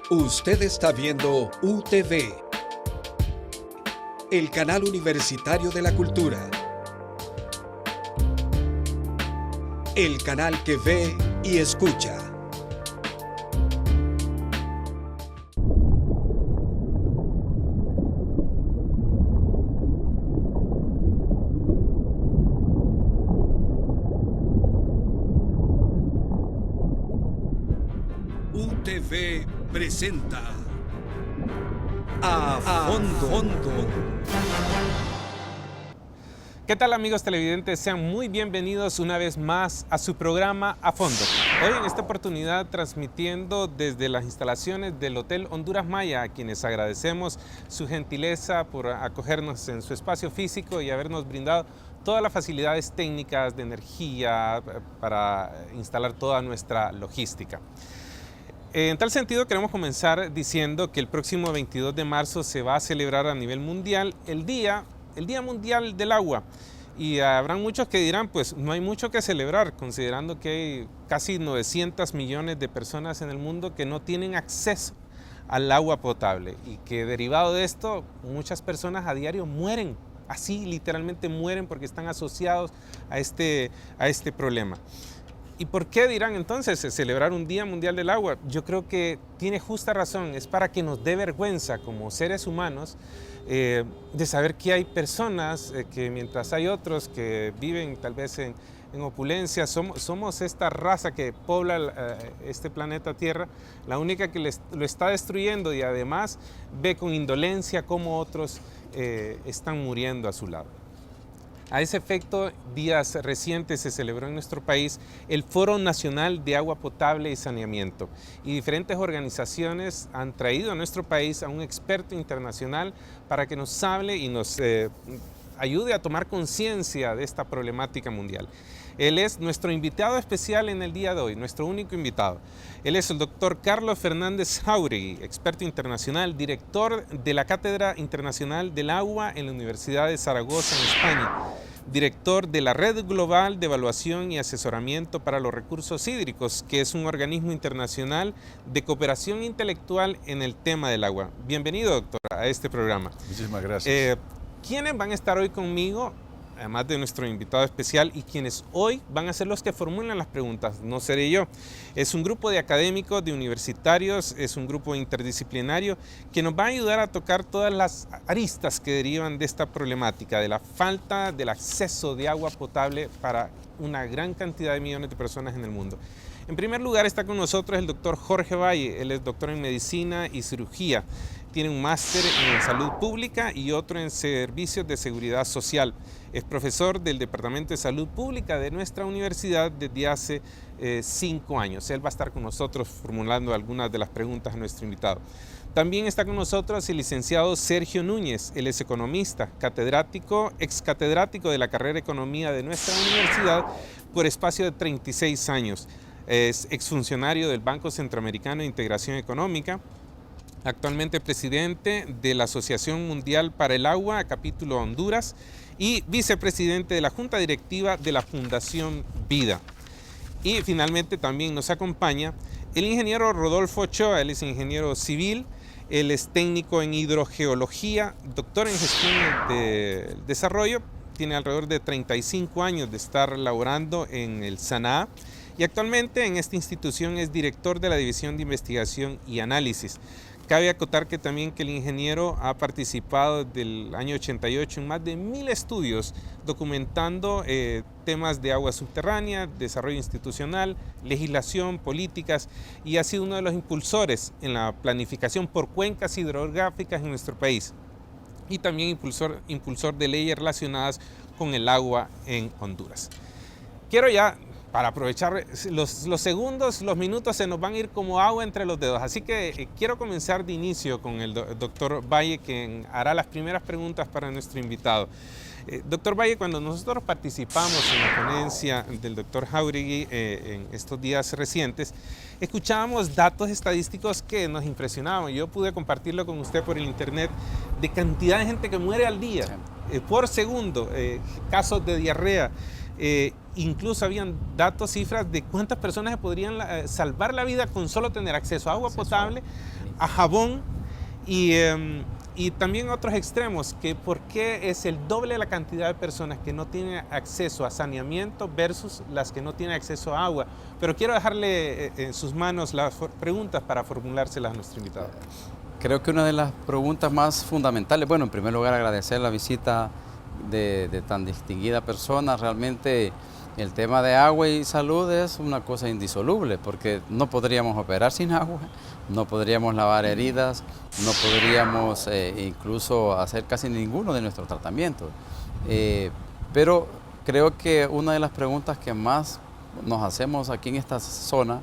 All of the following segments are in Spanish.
Usted está viendo UTV, el canal universitario de la cultura. El canal que ve y escucha. UTV presenta A Fondo. ¿Qué tal, amigos televidentes? Sean muy bienvenidos una vez más a su programa A Fondo. Hoy en esta oportunidad transmitiendo desde las instalaciones del Hotel Honduras Maya, a quienes agradecemos su gentileza por acogernos en su espacio físico y habernos brindado todas las facilidades técnicas de energía para instalar toda nuestra logística. En tal sentido, queremos comenzar diciendo que el próximo 22 de marzo se va a celebrar a nivel mundial el Día Mundial del Agua. Y habrán muchos que dirán, pues no hay mucho que celebrar, considerando que hay casi 900 millones de personas en el mundo que no tienen acceso al agua potable y que derivado de esto, muchas personas a diario mueren. Así literalmente mueren porque están asociados a este problema. ¿Y por qué dirán entonces celebrar un Día Mundial del Agua? Yo creo que tiene justa razón, es para que nos dé vergüenza como seres humanos de saber que hay personas que mientras hay otros que viven tal vez en opulencia, somos esta raza que pobla este planeta Tierra, la única que lo está destruyendo y además ve con indolencia cómo otros están muriendo a su lado. A ese efecto, días recientes se celebró en nuestro país el Foro Nacional de Agua Potable y Saneamiento, y diferentes organizaciones han traído a nuestro país a un experto internacional para que nos hable y nos ayude a tomar conciencia de esta problemática mundial. Él es nuestro invitado especial en el día de hoy, nuestro único invitado. Él es el doctor Carlos Fernández Jáuregui, experto internacional, director de la Cátedra Internacional del Agua en la Universidad de Zaragoza, en España, director de la Red Global de Evaluación y Asesoramiento para los Recursos Hídricos, que es un organismo internacional de cooperación intelectual en el tema del agua. Bienvenido, doctor, a este programa. Muchísimas gracias. ¿Quiénes van a estar hoy conmigo? Además de nuestro invitado especial, y quienes hoy van a ser los que formulan las preguntas, no seré yo. Es un grupo de académicos, de universitarios, es un grupo interdisciplinario que nos va a ayudar a tocar todas las aristas que derivan de esta problemática, de la falta del acceso de agua potable para una gran cantidad de millones de personas en el mundo. En primer lugar está con nosotros el doctor Jorge Valle. Él es doctor en medicina y cirugía. Tiene un máster en salud pública y otro en servicios de seguridad social. Es profesor del Departamento de Salud Pública de nuestra universidad desde hace 5 años. Él va a estar con nosotros formulando algunas de las preguntas a nuestro invitado. También está con nosotros el licenciado Sergio Núñez. Él es economista, catedrático, ex catedrático de la carrera de Economía de nuestra universidad por espacio de 36 años. Es exfuncionario del Banco Centroamericano de Integración Económica, actualmente presidente de la Asociación Mundial para el Agua, capítulo Honduras, y vicepresidente de la Junta Directiva de la Fundación Vida. Y finalmente también nos acompaña el ingeniero Rodolfo Ochoa. Él es ingeniero civil, él es técnico en hidrogeología, doctor en gestión de desarrollo, tiene alrededor de 35 años de estar laborando en el SANAA, y actualmente en esta institución es director de la División de Investigación y Análisis. Cabe acotar que también que el ingeniero ha participado desde el año 88 en más de 1000 estudios documentando temas de agua subterránea, desarrollo institucional, legislación, políticas, y ha sido uno de los impulsores en la planificación por cuencas hidrográficas en nuestro país, y también impulsor de leyes relacionadas con el agua en Honduras. Quiero ya, para aprovechar los segundos, los minutos se nos van a ir como agua entre los dedos. Así que quiero comenzar de inicio con el doctor Valle, quien hará las primeras preguntas para nuestro invitado. Doctor Valle, cuando nosotros participamos en la ponencia del doctor Jáuregui en estos días recientes, escuchábamos datos estadísticos que nos impresionaban. Yo pude compartirlo con usted por el internet, de cantidad de gente que muere al día, por segundo, casos de diarrea. Incluso habían datos, cifras de cuántas personas se podrían salvar la vida con solo tener acceso a agua potable a jabón y también otros extremos, que por qué es el doble la cantidad de personas que no tienen acceso a saneamiento versus las que no tienen acceso a agua. Pero quiero dejarle en sus manos las preguntas para formulárselas a nuestro invitado. Creo que una de las preguntas más fundamentales, bueno, en primer lugar agradecer la visita de tan distinguida persona. Realmente el tema de agua y salud es una cosa indisoluble, porque no podríamos operar sin agua, no podríamos lavar heridas, no podríamos incluso hacer casi ninguno de nuestros tratamientos. Pero creo que una de las preguntas que más nos hacemos aquí en esta zona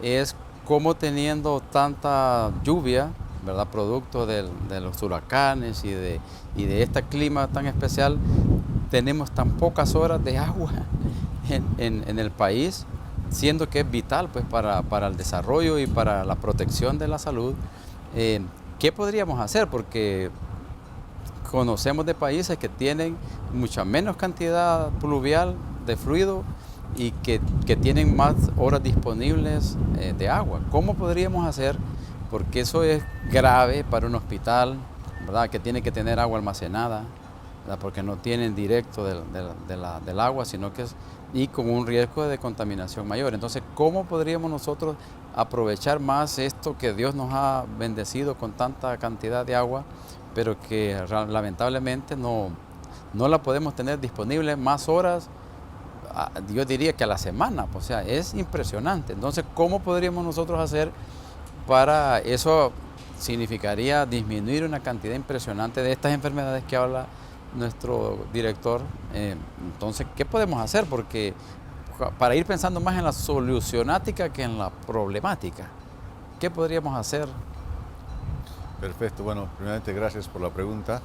es cómo, teniendo tanta lluvia, ¿verdad?, producto de los huracanes y de este clima tan especial, tenemos tan pocas horas de agua en el país, siendo que es vital, pues, para el desarrollo y para la protección de la salud. ¿Qué podríamos hacer? Porque conocemos de países que tienen mucha menos cantidad pluvial de fluido y que tienen más horas disponibles de agua. ¿Cómo podríamos hacer? Porque eso es grave para un hospital, ¿verdad?, que tiene que tener agua almacenada, ¿verdad?, porque no tienen directo del agua, sino que y con un riesgo de contaminación mayor. Entonces, ¿cómo podríamos nosotros aprovechar más esto que Dios nos ha bendecido con tanta cantidad de agua, pero que lamentablemente no la podemos tener disponible más horas, yo diría que a la semana? O sea, es impresionante. Entonces, ¿cómo podríamos nosotros hacer para eso? Significaría disminuir una cantidad impresionante de estas enfermedades que habla nuestro director. Entonces, ¿qué podemos hacer? Porque para ir pensando más en la solucionática que en la problemática, ¿qué podríamos hacer? Perfecto, bueno, primeramente gracias por la pregunta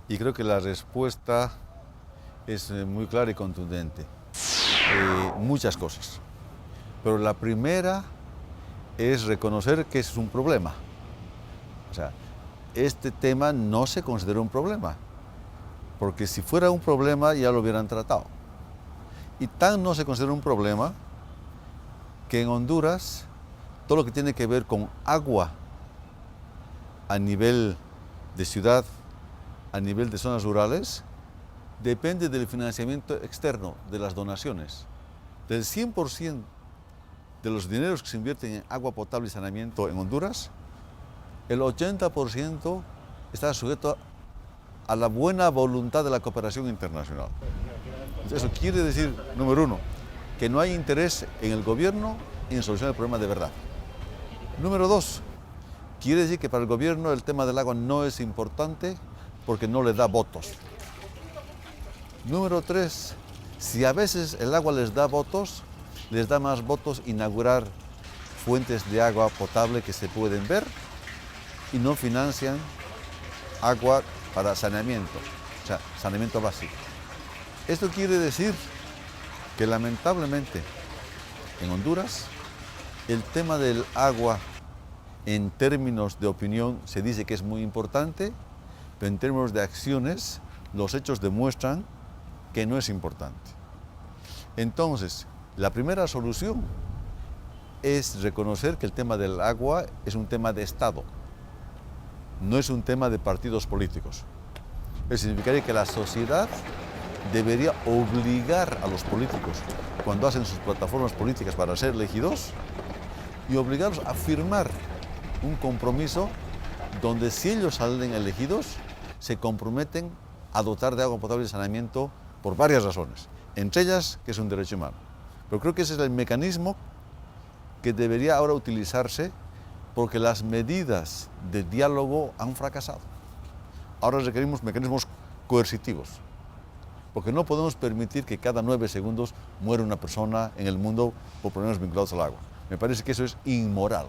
y creo que la respuesta es muy clara y contundente. Muchas cosas, pero la primera es reconocer que es un problema. O sea, este tema no se considera un problema, porque si fuera un problema ya lo hubieran tratado. Y tan no se considera un problema que en Honduras todo lo que tiene que ver con agua a nivel de ciudad, a nivel de zonas rurales, depende del financiamiento externo, de las donaciones. Del 100% de los dineros que se invierten en agua potable y saneamiento en Honduras, el 80% está sujeto a la buena voluntad de la cooperación internacional. Eso quiere decir, número uno, que no hay interés en el gobierno en solucionar el problema de verdad. Número dos, quiere decir que para el gobierno el tema del agua no es importante porque no le da votos. Número tres, si a veces el agua les da votos, les da más votos inaugurar fuentes de agua potable que se pueden ver y no financian agua para saneamiento, o sea, saneamiento básico. Esto quiere decir que lamentablemente en Honduras el tema del agua en términos de opinión se dice que es muy importante, pero en términos de acciones los hechos demuestran que no es importante. Entonces, la primera solución es reconocer que el tema del agua es un tema de Estado, no es un tema de partidos políticos. Eso significaría que la sociedad debería obligar a los políticos, cuando hacen sus plataformas políticas para ser elegidos, y obligarlos a firmar un compromiso donde, si ellos salen elegidos, se comprometen a dotar de agua potable y saneamiento por varias razones, entre ellas que es un derecho humano. Pero creo que ese es el mecanismo que debería ahora utilizarse, porque las medidas de diálogo han fracasado. Ahora requerimos mecanismos coercitivos, porque no podemos permitir que cada 9 segundos muera una persona en el mundo por problemas vinculados al agua. Me parece que eso es inmoral.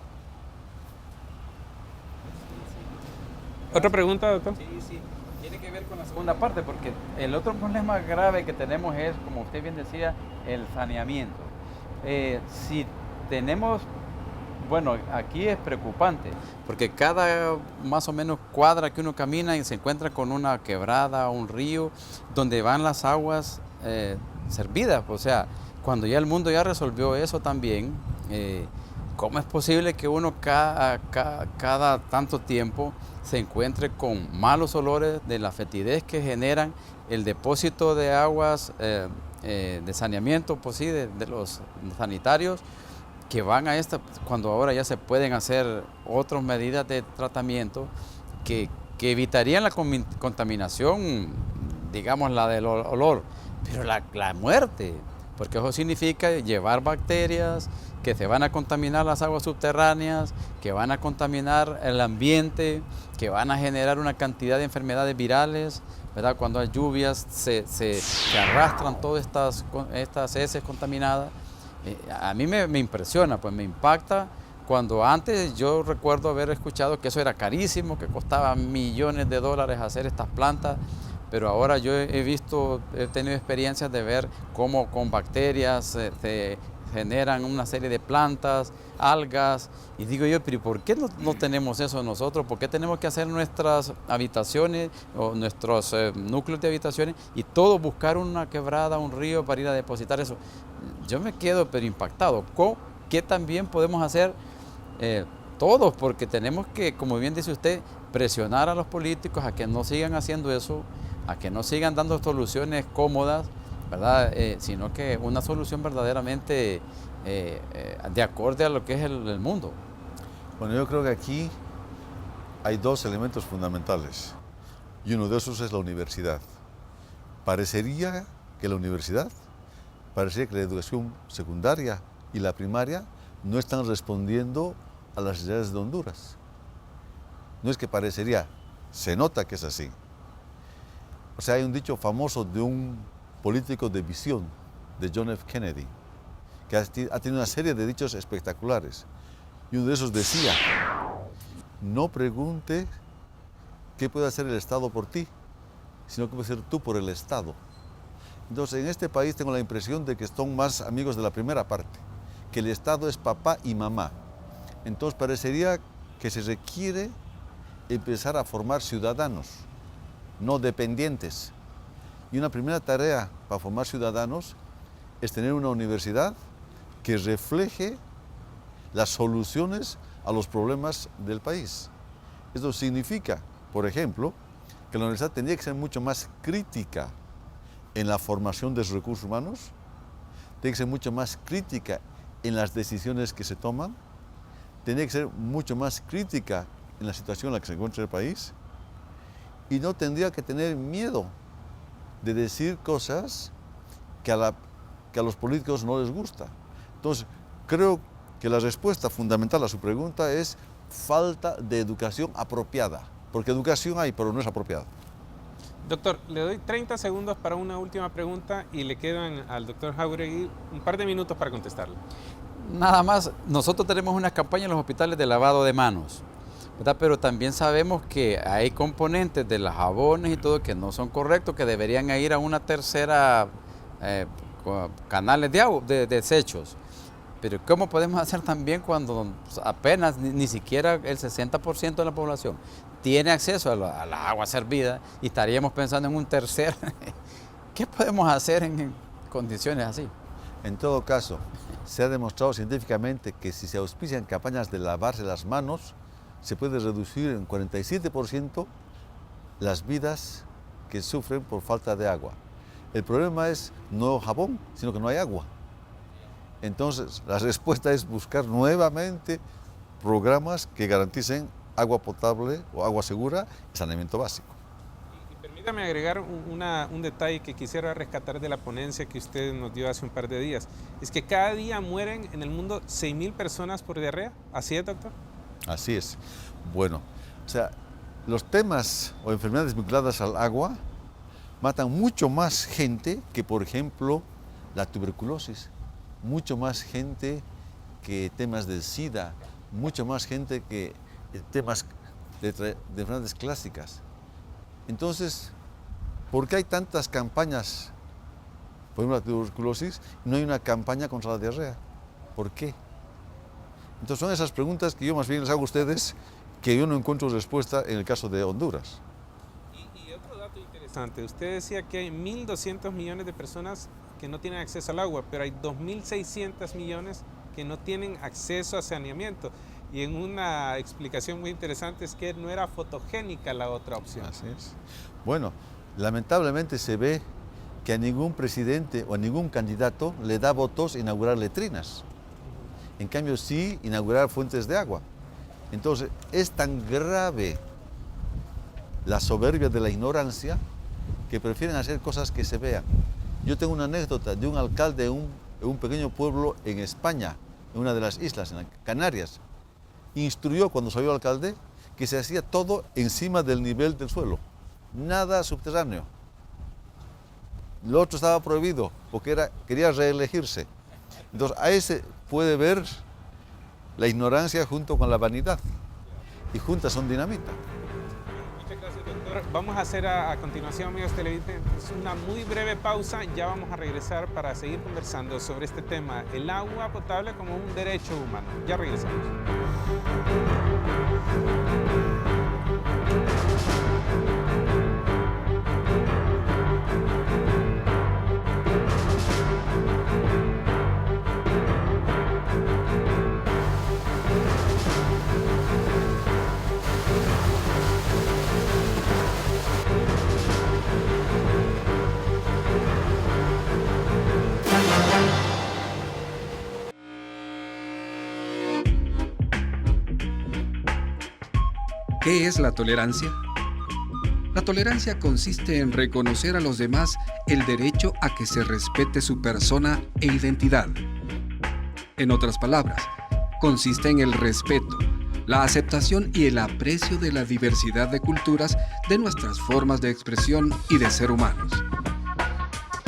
¿Otra pregunta, doctor? Sí. Tiene que ver con la segunda parte, porque el otro problema grave que tenemos es, como usted bien decía, el saneamiento. Si tenemos, bueno, aquí es preocupante, porque cada más o menos cuadra que uno camina y se encuentra con una quebrada, un río, donde van las aguas servidas. O sea, cuando ya el mundo ya resolvió eso también, ¿cómo es posible que uno cada tanto tiempo se encuentre con malos olores de la fetidez que generan el depósito de aguas de saneamiento, pues sí, de los sanitarios, que van a cuando ahora ya se pueden hacer otras medidas de tratamiento que evitarían la contaminación, digamos la del olor, pero la muerte, porque eso significa llevar bacterias que se van a contaminar las aguas subterráneas, que van a contaminar el ambiente, que van a generar una cantidad de enfermedades virales, ¿verdad? Cuando hay lluvias se arrastran todas estas heces contaminadas. A mí me impresiona, pues me impacta, cuando antes yo recuerdo haber escuchado que eso era carísimo, que costaba millones de dólares hacer estas plantas, pero ahora yo he tenido experiencias de ver cómo con bacterias se generan una serie de plantas, algas, y digo yo, pero ¿por qué no tenemos eso nosotros? ¿Por qué tenemos que hacer nuestras habitaciones o nuestros núcleos de habitaciones y todo buscar una quebrada, un río para ir a depositar eso? Yo me quedo pero impactado. ¿Qué también podemos hacer todos? Porque tenemos que, como bien dice usted, presionar a los políticos a que no sigan haciendo eso, a que no sigan dando soluciones cómodas, ¿verdad? Sino que una solución verdaderamente de acorde a lo que es el mundo. Bueno, yo creo que aquí hay dos elementos fundamentales y uno de esos es la universidad. Parecería que la educación secundaria y la primaria no están respondiendo a las necesidades de Honduras. No es que parecería, se nota que es así. O sea, hay un dicho famoso de un político de visión, de John F. Kennedy, que ha tenido una serie de dichos espectaculares. Y uno de esos decía, no pregunte qué puede hacer el Estado por ti, sino qué puedes hacer tú por el Estado. Entonces, en este país tengo la impresión de que son más amigos de la primera parte, que el Estado es papá y mamá. Entonces, parecería que se requiere empezar a formar ciudadanos, no dependientes. Y una primera tarea para formar ciudadanos es tener una universidad que refleje las soluciones a los problemas del país. Esto significa, por ejemplo, que la universidad tendría que ser mucho más crítica en la formación de sus recursos humanos, tiene que ser mucho más crítica en las decisiones que se toman, tiene que ser mucho más crítica en la situación en la que se encuentra el país, y no tendría que tener miedo de decir cosas que a los políticos no les gusta. Entonces, creo que la respuesta fundamental a su pregunta es falta de educación apropiada, porque educación hay, pero no es apropiada. Doctor, le doy 30 segundos para una última pregunta y le quedan al doctor Jáuregui un par de minutos para contestarle. Nada más, nosotros tenemos una campaña en los hospitales de lavado de manos, ¿verdad? Pero también sabemos que hay componentes de los jabones y todo que no son correctos, que deberían ir a una tercera canales de agua, de desechos. Pero ¿cómo podemos hacer también cuando apenas ni siquiera el 60% de la población tiene acceso a la agua servida y estaríamos pensando en un tercer? ¿Qué podemos hacer en condiciones así? En todo caso, se ha demostrado científicamente que si se auspician campañas de lavarse las manos, se puede reducir en 47% las vidas que sufren por falta de agua. El problema es no jabón, sino que no hay agua. Entonces, la respuesta es buscar nuevamente programas que garanticen agua potable o agua segura y saneamiento básico. Y permítame agregar un detalle que quisiera rescatar de la ponencia que usted nos dio hace un par de días. Es que cada día mueren en el mundo 6.000 personas por diarrea. ¿Así es, doctor? Así es. Bueno, o sea, los temas o enfermedades vinculadas al agua matan mucho más gente que, por ejemplo, la tuberculosis, mucho más gente que temas del SIDA, mucho más gente que temas de enfermedades clásicas. Entonces, ¿por qué hay tantas campañas por ejemplo, la tuberculosis y no hay una campaña contra la diarrea? ¿Por qué? Entonces son esas preguntas que yo más bien les hago a ustedes que yo no encuentro respuesta en el caso de Honduras. Y otro dato interesante, usted decía que hay 1.200 millones de personas que no tienen acceso al agua, pero hay 2.600 millones que no tienen acceso a saneamiento. Y en una explicación muy interesante es que no era fotogénica la otra opción. Así es. Bueno, lamentablemente se ve que a ningún presidente o a ningún candidato le da votos inaugurar letrinas. En cambio, sí inaugurar fuentes de agua. Entonces, es tan grave la soberbia de la ignorancia que prefieren hacer cosas que se vean. Yo tengo una anécdota de un alcalde de un pequeño pueblo en España, en una de las islas, en Canarias. Instruyó cuando salió alcalde que se hacía todo encima del nivel del suelo, nada subterráneo. Lo otro estaba prohibido porque quería reelegirse. Entonces ahí se puede ver la ignorancia junto con la vanidad y juntas son dinamita. Muchas gracias, doctor. Vamos a hacer a continuación, amigos televidentes, una muy breve pausa. Ya vamos a regresar para seguir conversando sobre este tema, el agua potable como un derecho humano. Ya regresamos. ¿Qué es la tolerancia? La tolerancia consiste en reconocer a los demás el derecho a que se respete su persona e identidad. En otras palabras, consiste en el respeto, la aceptación y el aprecio de la diversidad de culturas de nuestras formas de expresión y de ser humanos.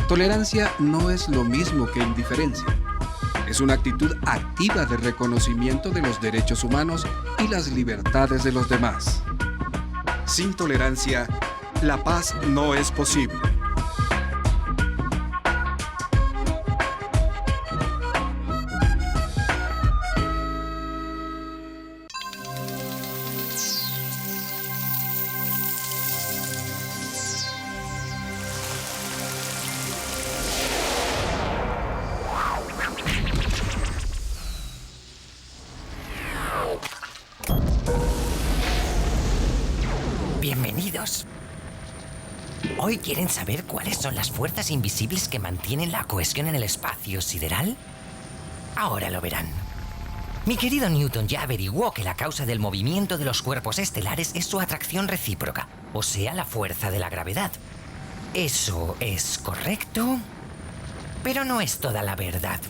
Tolerancia no es lo mismo que indiferencia. Es una actitud activa de reconocimiento de los derechos humanos y las libertades de los demás. Sin tolerancia, la paz no es posible. Bienvenidos. ¿Hoy quieren saber cuáles son las fuerzas invisibles que mantienen la cohesión en el espacio sideral? Ahora lo verán. Mi querido Newton ya averiguó que la causa del movimiento de los cuerpos estelares es su atracción recíproca, o sea, la fuerza de la gravedad. ¿Eso es correcto? Pero no es toda la verdad.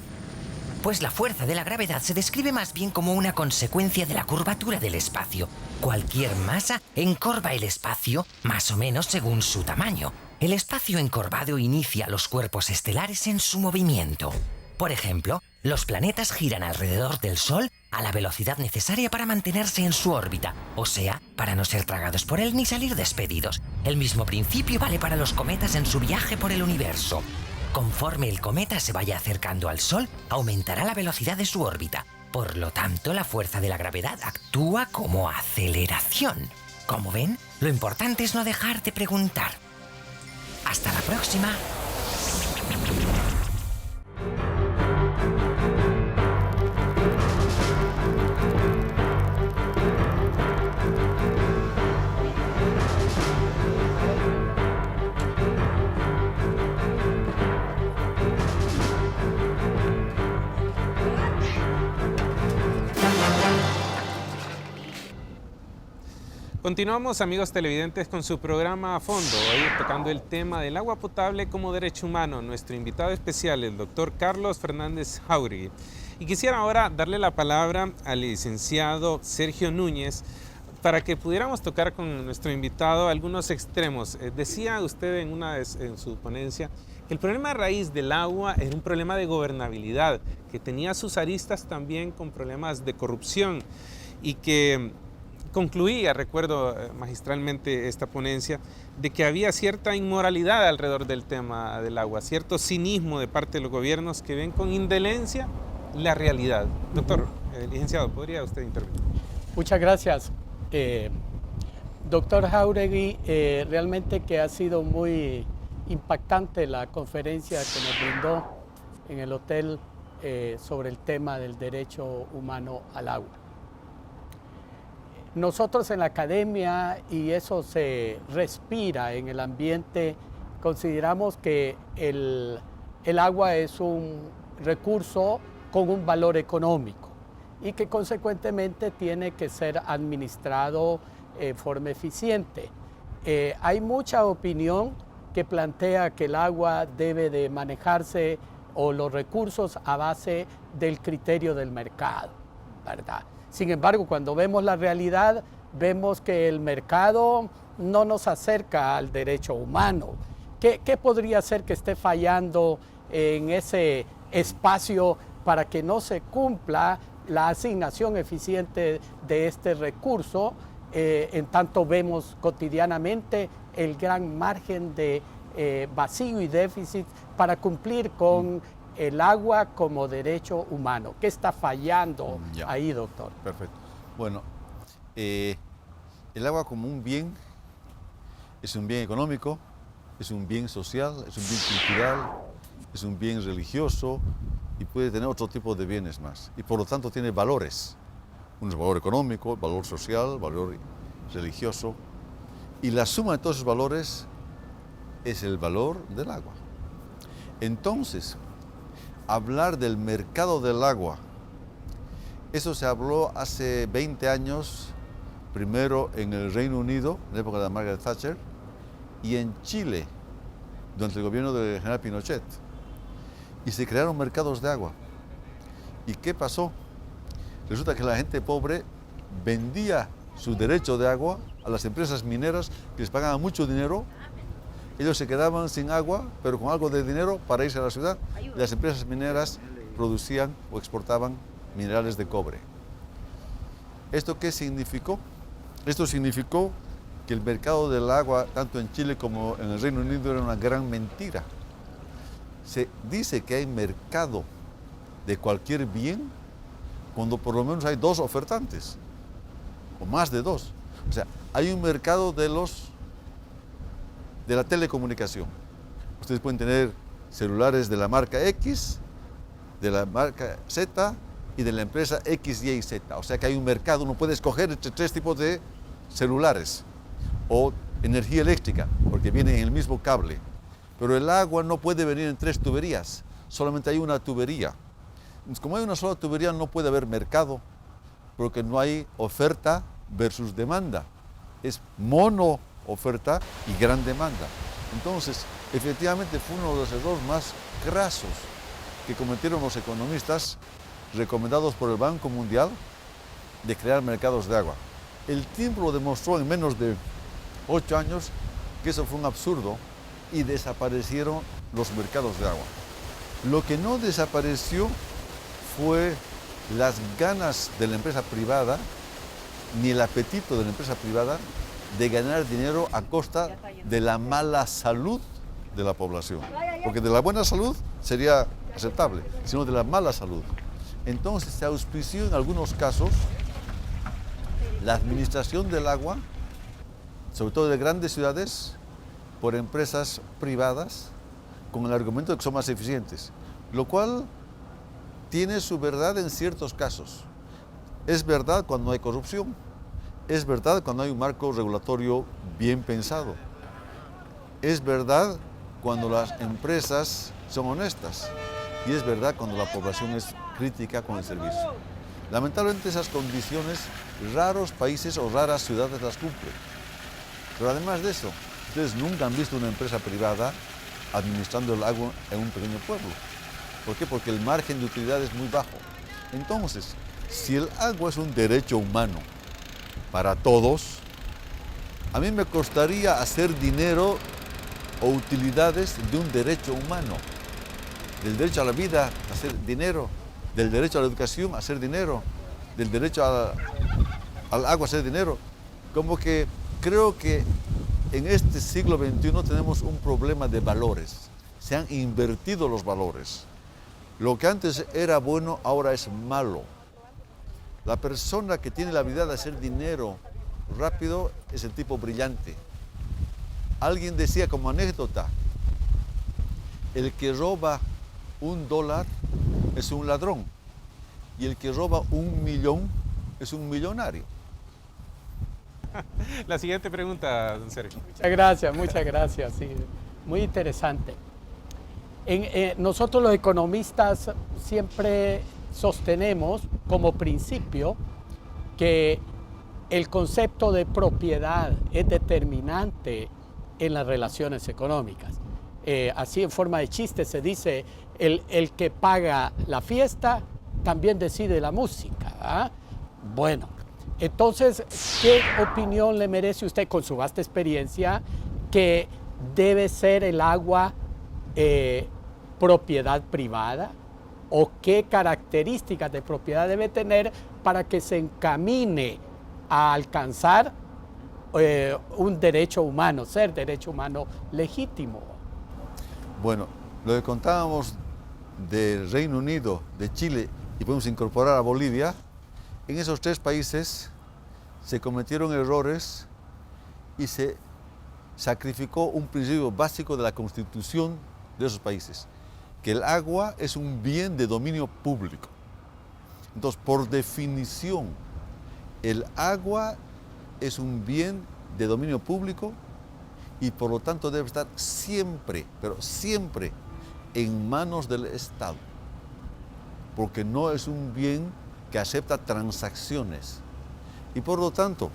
Pues la fuerza de la gravedad se describe más bien como una consecuencia de la curvatura del espacio. Cualquier masa encorva el espacio más o menos según su tamaño. El espacio encorvado inicia a los cuerpos estelares en su movimiento. Por ejemplo, los planetas giran alrededor del Sol a la velocidad necesaria para mantenerse en su órbita, o sea, para no ser tragados por él ni salir despedidos. El mismo principio vale para los cometas en su viaje por el universo. Conforme el cometa se vaya acercando al Sol, aumentará la velocidad de su órbita. Por lo tanto, la fuerza de la gravedad actúa como aceleración. Como ven, lo importante es no dejar de preguntar. Hasta la próxima. Continuamos, amigos televidentes, con su programa A Fondo, hoy tocando el tema del agua potable como derecho humano. Nuestro invitado especial, el doctor Carlos Fernández Jáuregui. Y quisiera ahora darle la palabra al licenciado Sergio Núñez para que pudiéramos tocar con nuestro invitado algunos extremos. Decía usted en su ponencia que el problema de raíz del agua era un problema de gobernabilidad, que tenía sus aristas también con problemas de corrupción y que concluía, recuerdo magistralmente esta ponencia, de que había cierta inmoralidad alrededor del tema del agua, cierto cinismo de parte de los gobiernos que ven con indolencia la realidad. Doctor, licenciado, ¿podría usted intervenir? Muchas gracias. Doctor Jáuregui, realmente que ha sido muy impactante la conferencia que nos brindó en el Hotel sobre el tema del derecho humano al agua. Nosotros en la academia, y eso se respira en el ambiente, consideramos que el agua es un recurso con un valor económico y que consecuentemente tiene que ser administrado en forma eficiente. Hay mucha opinión que plantea que el agua debe de manejarse o los recursos a base del criterio del mercado, ¿verdad? Sin embargo, cuando vemos la realidad, vemos que el mercado no nos acerca al derecho humano. ¿Qué podría ser que esté fallando en ese espacio para que no se cumpla la asignación eficiente de este recurso? En tanto vemos cotidianamente el gran margen de vacío y déficit para cumplir con el agua como derecho humano. ¿Qué está fallando ahí, doctor? Perfecto. Bueno, el agua como un bien es un bien económico, es un bien social, es un bien cultural, es un bien religioso y puede tener otro tipo de bienes más. Y por lo tanto tiene valores. Un valor económico, valor social, valor religioso. Y la suma de todos esos valores es el valor del agua. Entonces, hablar del mercado del agua, eso se habló hace 20 años, primero en el Reino Unido, en la época de Margaret Thatcher, y en Chile, durante el gobierno del general Pinochet. Y se crearon mercados de agua. ¿Y qué pasó? Resulta que la gente pobre vendía su derecho de agua a las empresas mineras que les pagaban mucho dinero. Ellos se quedaban sin agua, pero con algo de dinero para irse a la ciudad. Y las empresas mineras producían o exportaban minerales de cobre. ¿Esto qué significó? Esto significó que el mercado del agua, tanto en Chile como en el Reino Unido, era una gran mentira. Se dice que hay mercado de cualquier bien cuando por lo menos hay dos ofertantes, o más de dos. O sea, hay un mercado de la telecomunicación. Ustedes pueden tener celulares de la marca X, de la marca Z y de la empresa X, Y y Z. O sea que hay un mercado, uno puede escoger entre tres tipos de celulares. O energía eléctrica, porque viene en el mismo cable. Pero el agua no puede venir en tres tuberías, solamente hay una tubería. Como hay una sola tubería no puede haber mercado, porque no hay oferta versus demanda. Es mono oferta y gran demanda. Entonces, efectivamente fue uno de los errores más grasos que cometieron los economistas recomendados por el Banco Mundial de crear mercados de agua. El tiempo lo demostró en menos de 8 años que eso fue un absurdo y desaparecieron los mercados de agua. Lo que no desapareció fue las ganas de la empresa privada ni el apetito de la empresa privada de ganar dinero a costa de la mala salud de la población. Porque de la buena salud sería aceptable, sino de la mala salud. Entonces se auspició en algunos casos la administración del agua, sobre todo de grandes ciudades, por empresas privadas, con el argumento de que son más eficientes, lo cual tiene su verdad en ciertos casos. Es verdad cuando no hay corrupción, es verdad cuando hay un marco regulatorio bien pensado, es verdad cuando las empresas son honestas y es verdad cuando la población es crítica con el servicio. Lamentablemente esas condiciones, raros países o raras ciudades las cumplen. Pero además de eso, ustedes nunca han visto una empresa privada administrando el agua en un pequeño pueblo. ¿Por qué? Porque el margen de utilidad es muy bajo. Entonces, si el agua es un derecho humano para todos, a mí me costaría hacer dinero o utilidades de un derecho humano. Del derecho a la vida, hacer dinero. Del derecho a la educación, hacer dinero. Del derecho al agua, hacer dinero. Como que creo que en este siglo XXI tenemos un problema de valores. Se han invertido los valores. Lo que antes era bueno, ahora es malo. La persona que tiene la habilidad de hacer dinero rápido es el tipo brillante. Alguien decía como anécdota, el que roba $1 es un ladrón. Y el que roba 1 millón es un millonario. La siguiente pregunta, don Sergio. Muchas gracias, sí, muy interesante. Nosotros los economistas siempre sostenemos como principio que el concepto de propiedad es determinante en las relaciones económicas. Así en forma de chiste se dice, el que paga la fiesta también decide la música, ¿verdad? Bueno, entonces, ¿qué opinión le merece usted con su vasta experiencia que debe ser el agua propiedad privada? ¿O qué características de propiedad debe tener para que se encamine a alcanzar un derecho humano, ser derecho humano legítimo? Bueno, lo que contábamos del Reino Unido, de Chile y podemos incorporar a Bolivia, en esos 3 países se cometieron errores y se sacrificó un principio básico de la Constitución de esos países, que el agua es un bien de dominio público. Entonces, por definición, el agua es un bien de dominio público y por lo tanto debe estar siempre, pero siempre, en manos del Estado, porque no es un bien que acepta transacciones. Y por lo tanto,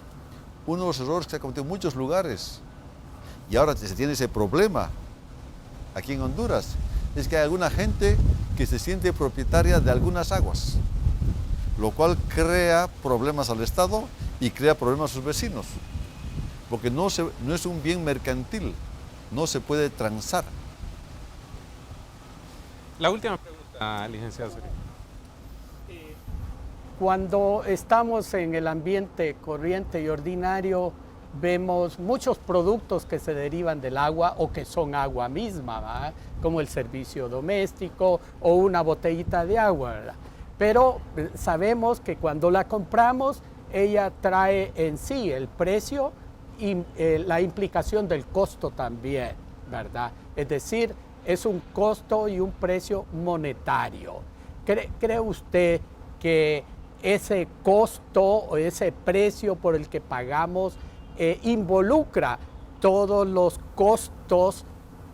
uno de los errores que se ha cometido en muchos lugares, y ahora se tiene ese problema aquí en Honduras, es que hay alguna gente que se siente propietaria de algunas aguas, lo cual crea problemas al Estado y crea problemas a sus vecinos, porque no es un bien mercantil, no se puede transar. La última pregunta, licenciado Sergio. Cuando estamos en el ambiente corriente y ordinario, vemos muchos productos que se derivan del agua o que son agua misma, ¿verdad? Como el servicio doméstico o una botellita de agua, ¿verdad? Pero sabemos que cuando la compramos, ella trae en sí el precio y la implicación del costo también, ¿verdad? Es decir, es un costo y un precio monetario. ¿Cree usted que ese costo o ese precio por el que pagamos involucra todos los costos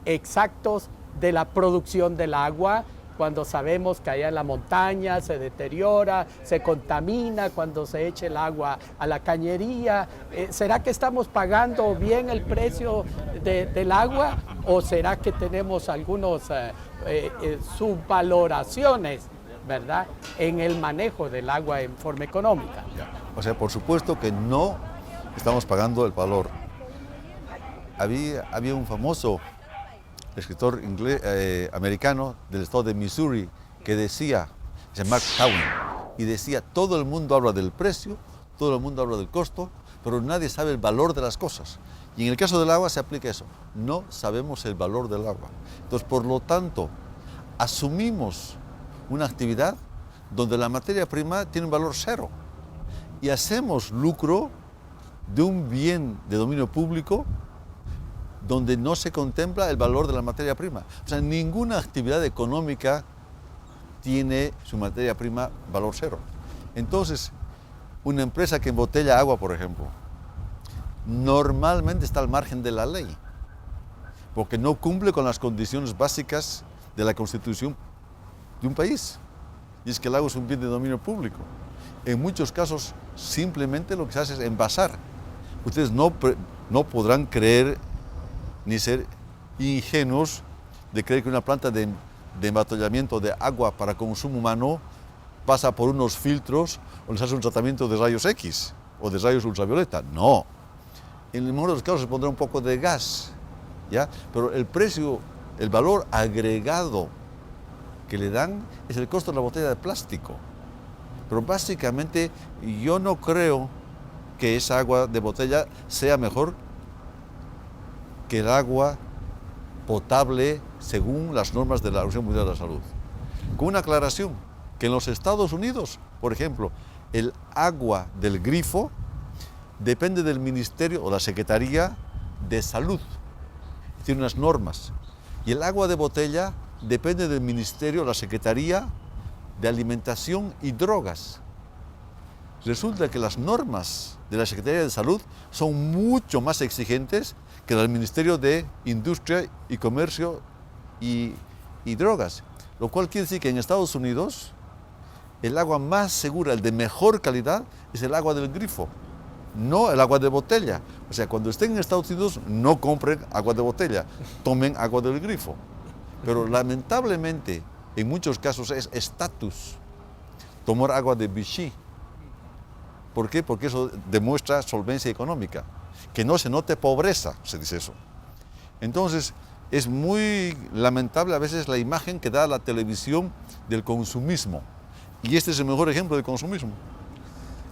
exactos de la producción del agua, cuando sabemos que allá en la montaña se deteriora, se contamina cuando se echa el agua a la cañería? ¿Será que estamos pagando bien el precio del agua o será que tenemos algunas subvaloraciones, ¿verdad?, en el manejo del agua en forma económica? O sea, por supuesto que no estamos pagando el valor. Había un famoso escritor americano del estado de Missouri que decía, se llama Mark Twain, y decía, todo el mundo habla del precio, todo el mundo habla del costo, pero nadie sabe el valor de las cosas. Y en el caso del agua se aplica eso, no sabemos el valor del agua. Entonces, por lo tanto, asumimos una actividad donde la materia prima tiene un valor cero y hacemos lucro de un bien de dominio público donde no se contempla el valor de la materia prima. O sea, ninguna actividad económica tiene su materia prima valor cero. Entonces, una empresa que embotella agua, por ejemplo, normalmente está al margen de la ley, porque no cumple con las condiciones básicas de la Constitución de un país, y es que el agua es un bien de dominio público. En muchos casos simplemente lo que se hace es envasar. Ustedes no podrán creer ni ser ingenuos de creer que una planta de embotellamiento de agua para consumo humano pasa por unos filtros o les hace un tratamiento de rayos X o de rayos ultravioleta. No. En el mejor de los casos se pondrá un poco de gas, ¿ya? Pero el precio, el valor agregado que le dan es el costo de la botella de plástico. Pero básicamente yo no creo que esa agua de botella sea mejor que el agua potable según las normas de la Organización Mundial de la Salud. Con una aclaración, que en los Estados Unidos, por ejemplo, el agua del grifo depende del Ministerio o la Secretaría de Salud. Tiene unas normas. Y el agua de botella depende del Ministerio, la Secretaría de alimentación y drogas. Resulta que las normas de la Secretaría de Salud son mucho más exigentes que las del Ministerio de Industria y Comercio y Drogas, lo cual quiere decir que en Estados Unidos el agua más segura, el de mejor calidad, es el agua del grifo, no el agua de botella. O sea, cuando estén en Estados Unidos, no compren agua de botella, tomen agua del grifo. Pero lamentablemente, en muchos casos es estatus tomar agua de Vichy. ¿Por qué? Porque eso demuestra solvencia económica. Que no se note pobreza, se dice eso. Entonces, es muy lamentable a veces la imagen que da la televisión del consumismo. Y este es el mejor ejemplo de consumismo.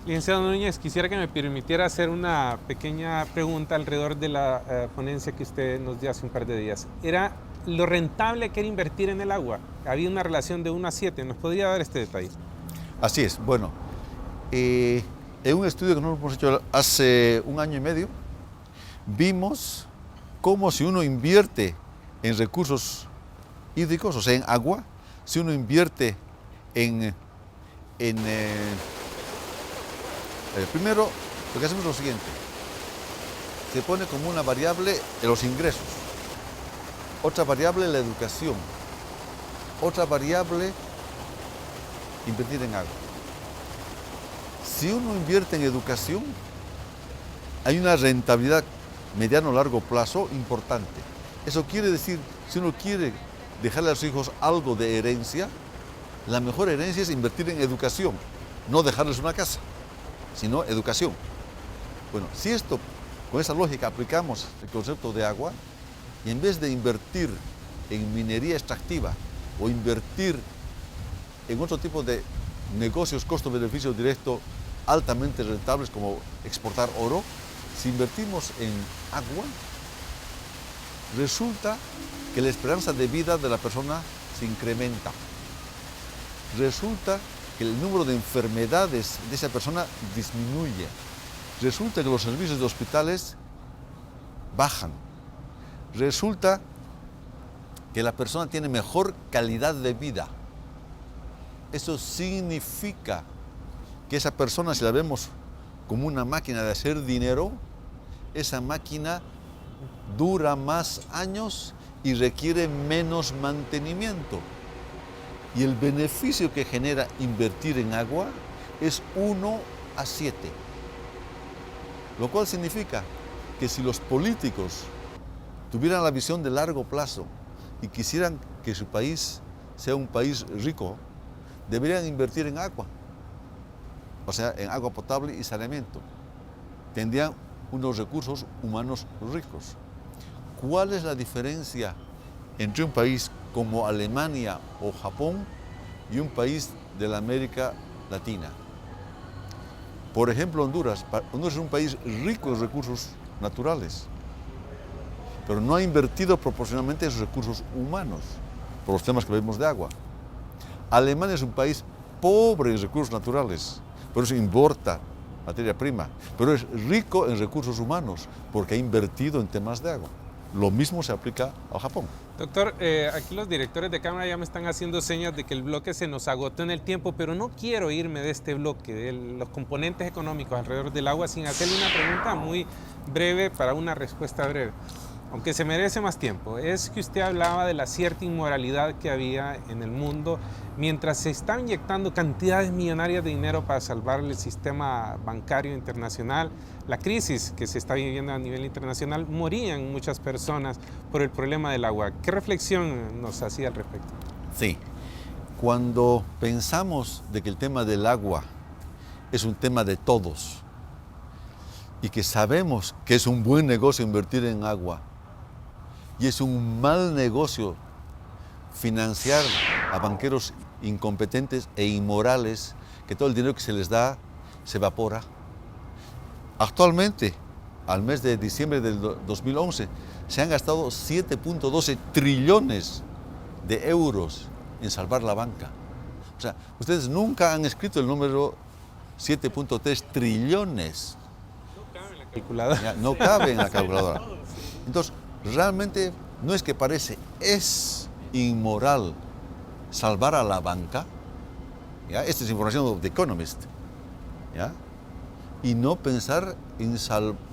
Licenciado Núñez, quisiera que me permitiera hacer una pequeña pregunta alrededor de la ponencia que usted nos dio hace un par de días. Era lo rentable que era invertir en el agua. Había una relación de 1 a 7. ¿Nos podría dar este detalle? Así es. Bueno, en un estudio que nosotros hemos hecho hace 1 año y medio, vimos cómo si uno invierte en recursos hídricos, o sea, en agua, si uno invierte primero, lo que hacemos es lo siguiente. Se pone como una variable los ingresos, otra variable la educación, otra variable invertir en agua. Si uno invierte en educación, hay una rentabilidad mediano o largo plazo importante. Eso quiere decir, si uno quiere dejarle a sus hijos algo de herencia, la mejor herencia es invertir en educación, no dejarles una casa, sino educación. Bueno, si esto, con esa lógica, aplicamos el concepto de agua, y en vez de invertir en minería extractiva o invertir en otro tipo de negocios costo-beneficio directo altamente rentables como exportar oro, si invertimos en agua, resulta que la esperanza de vida de la persona se incrementa. Resulta que el número de enfermedades de esa persona disminuye. Resulta que los servicios de hospitales bajan. Resulta que la persona tiene mejor calidad de vida. Eso significa que esa persona, si la vemos como una máquina de hacer dinero, esa máquina dura más años y requiere menos mantenimiento. Y el beneficio que genera invertir en agua es 1 a 7. Lo cual significa que si los políticos tuvieran la visión de largo plazo y quisieran que su país sea un país rico, deberían invertir en agua. O sea, en agua potable y saneamiento. Tendrían unos recursos humanos ricos. ¿Cuál es la diferencia entre un país como Alemania o Japón y un país de la América Latina? Por ejemplo, Honduras. Honduras es un país rico en recursos naturales, pero no ha invertido proporcionalmente en sus recursos humanos, por los temas que vemos de agua. Alemania es un país pobre en recursos naturales, por eso importa materia prima, pero es rico en recursos humanos, porque ha invertido en temas de agua. Lo mismo se aplica a Japón. Doctor, aquí los directores de cámara ya me están haciendo señas de que el bloque se nos agotó en el tiempo, pero no quiero irme de este bloque, de los componentes económicos alrededor del agua, sin hacerle una pregunta muy breve para una respuesta breve, aunque se merece más tiempo. Es que usted hablaba de la cierta inmoralidad que había en el mundo mientras se están inyectando cantidades millonarias de dinero para salvar el sistema bancario internacional. La crisis que se está viviendo a nivel internacional, morían muchas personas por el problema del agua. ¿Qué reflexión nos hacía al respecto? Sí, cuando pensamos de que el tema del agua es un tema de todos y que sabemos que es un buen negocio invertir en agua y es un mal negocio financiar a banqueros incompetentes e inmorales, que todo el dinero que se les da se evapora. Actualmente, al mes de diciembre del 2011, se han gastado 7.12 trillones de euros en salvar la banca. O sea, ustedes nunca han escrito el número 7.3 trillones. No cabe en la calculadora. Entonces, realmente no es que parece, es inmoral salvar a la banca, ¿ya? Esta es información de Economist, ¿ya? Y no pensar en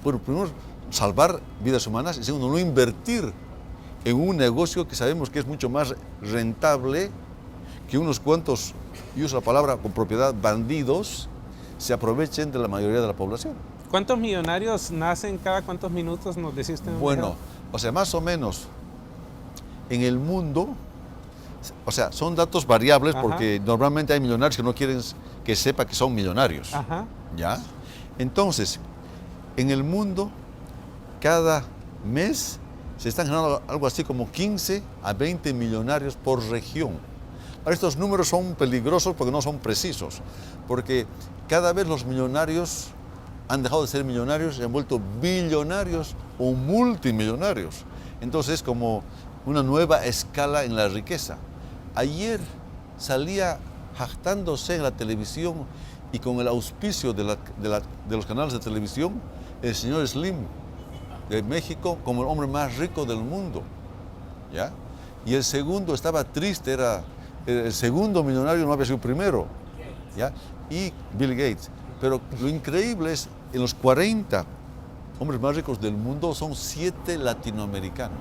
primero, salvar vidas humanas y segundo, no invertir en un negocio que sabemos que es mucho más rentable que unos cuantos, y uso la palabra con propiedad, bandidos, se aprovechen de la mayoría de la población. ¿Cuántos millonarios nacen cada cuántos minutos, nos decís? Bueno, o sea, más o menos en el mundo, o sea, son datos variables. Ajá. Porque normalmente hay millonarios que no quieren que sepa que son millonarios. Ajá. ¿Ya? Entonces, en el mundo, cada mes se están generando algo así como 15 a 20 millonarios por región. Ahora, estos números son peligrosos porque no son precisos, porque cada vez los millonarios han dejado de ser millonarios y han vuelto billonarios o multimillonarios. Entonces es como una nueva escala en la riqueza. Ayer salía jactándose en la televisión y con el auspicio de los canales de televisión, el señor Slim de México como el hombre más rico del mundo, ¿ya? Y el segundo estaba triste, era el segundo millonario, no había sido el primero, ¿ya? Y Bill Gates. Pero lo increíble es, en los 40 hombres más ricos del mundo son 7 latinoamericanos.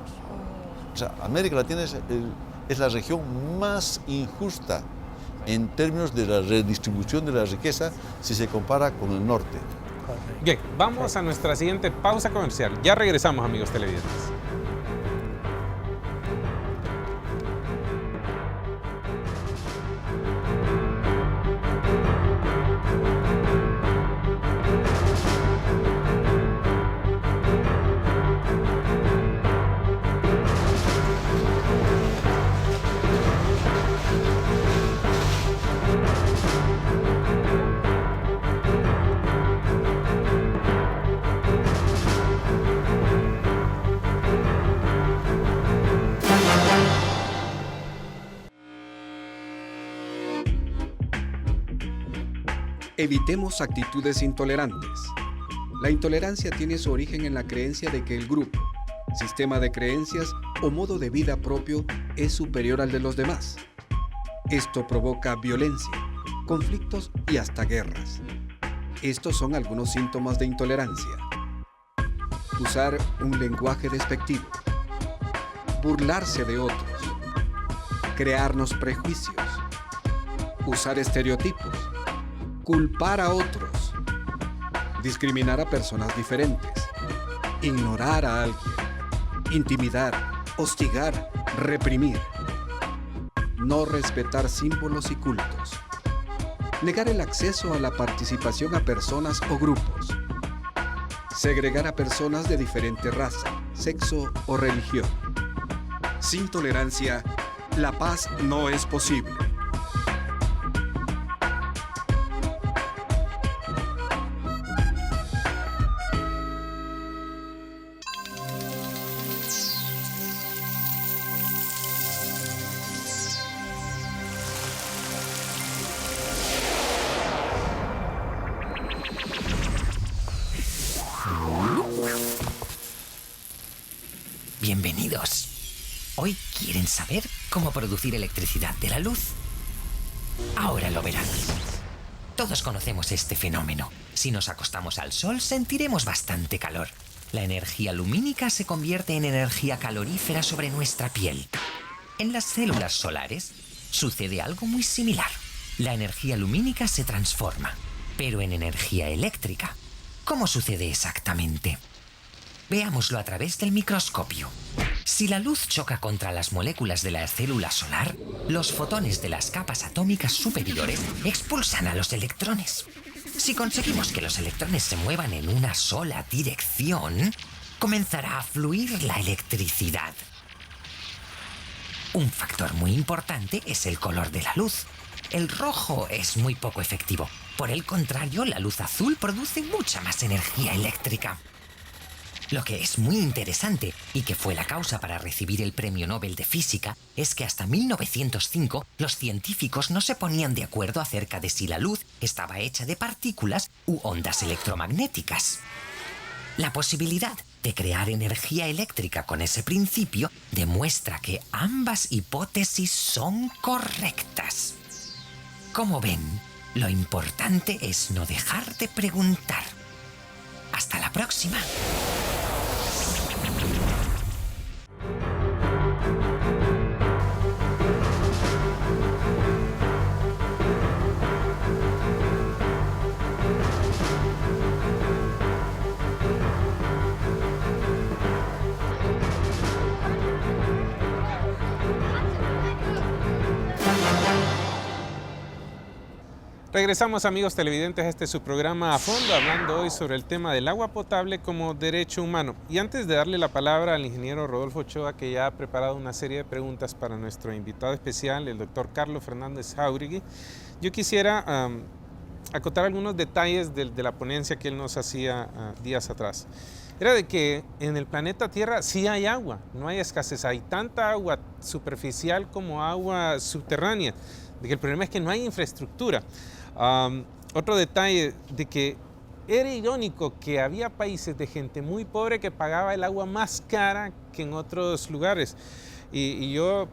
O sea, América Latina es la región más injusta en términos de la redistribución de la riqueza si se compara con el norte. Bien, vamos a nuestra siguiente pausa comercial. Ya regresamos, amigos televidentes. Evitemos actitudes intolerantes. La intolerancia tiene su origen en la creencia de que el grupo, sistema de creencias o modo de vida propio es superior al de los demás. Esto provoca violencia, conflictos y hasta guerras. Estos son algunos síntomas de intolerancia. Usar un lenguaje despectivo, burlarse de otros, crearnos prejuicios, usar estereotipos, culpar a otros, discriminar a personas diferentes, ignorar a alguien, intimidar, hostigar, reprimir, no respetar símbolos y cultos, negar el acceso a la participación a personas o grupos, segregar a personas de diferente raza, sexo o religión. Sin tolerancia, la paz no es posible. Bienvenidos. Hoy quieren saber cómo producir electricidad de la luz. Ahora lo verán. Todos conocemos este fenómeno. Si nos acostamos al sol, sentiremos bastante calor. La energía lumínica se convierte en energía calorífera sobre nuestra piel. En las células solares sucede algo muy similar. La energía lumínica se transforma, pero en energía eléctrica. ¿Cómo sucede exactamente? Veámoslo a través del microscopio. Si la luz choca contra las moléculas de la célula solar, los fotones de las capas atómicas superiores expulsan a los electrones. Si conseguimos que los electrones se muevan en una sola dirección, comenzará a fluir la electricidad. Un factor muy importante es el color de la luz. El rojo es muy poco efectivo. Por el contrario, la luz azul produce mucha más energía eléctrica. Lo que es muy interesante y que fue la causa para recibir el Premio Nobel de Física es que hasta 1905 los científicos no se ponían de acuerdo acerca de si la luz estaba hecha de partículas u ondas electromagnéticas. La posibilidad de crear energía eléctrica con ese principio demuestra que ambas hipótesis son correctas. Como ven, lo importante es no dejar de preguntar. Hasta la próxima. Regresamos, amigos televidentes, a este su programa A Fondo, hablando hoy sobre el tema del agua potable como derecho humano. Y antes de darle la palabra al ingeniero Rodolfo Ochoa, que ya ha preparado una serie de preguntas para nuestro invitado especial, el doctor Carlos Fernández Jáuregui, yo quisiera acotar algunos detalles de la ponencia que él nos hacía días atrás. Era de que en el planeta Tierra sí hay agua, no hay escasez, hay tanta agua superficial como agua subterránea, de que el problema es que no hay infraestructura. Otro detalle de que era irónico que había países de gente muy pobre que pagaba el agua más cara que en otros lugares. Y yo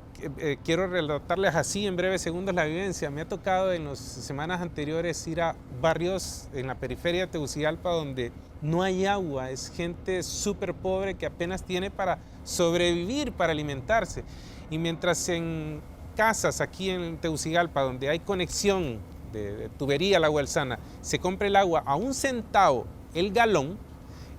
quiero relatarles así en breves segundos la vivencia. Me ha tocado en las semanas anteriores ir a barrios en la periferia de Tegucigalpa donde no hay agua. Es gente súper pobre que apenas tiene para sobrevivir, para alimentarse. Y mientras en casas aquí en Tegucigalpa donde hay conexión de tubería al agua Alzana, se compra el agua a 1 centavo el galón,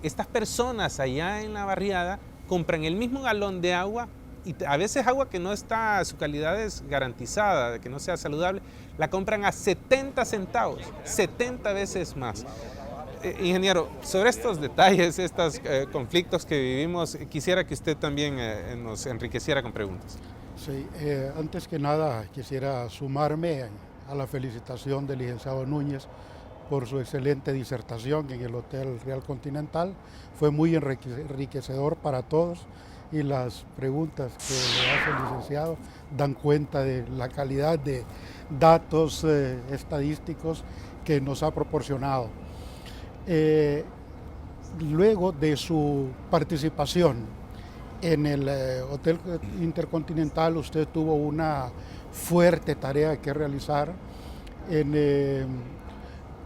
estas personas allá en la barriada compran el mismo galón de agua y a veces agua que no está, su calidad es garantizada, de que no sea saludable, la compran a 70 centavos, 70 veces más. Ingeniero, sobre estos detalles, estos conflictos que vivimos, quisiera que usted también nos enriqueciera con preguntas. Sí, antes que nada quisiera sumarme a la felicitación del licenciado Núñez por su excelente disertación en el Hotel Real Continental. Fue muy enriquecedor para todos y las preguntas que le hace el licenciado dan cuenta de la calidad de datos estadísticos que nos ha proporcionado. Luego de su participación en el Hotel Intercontinental, usted tuvo una fuerte tarea que realizar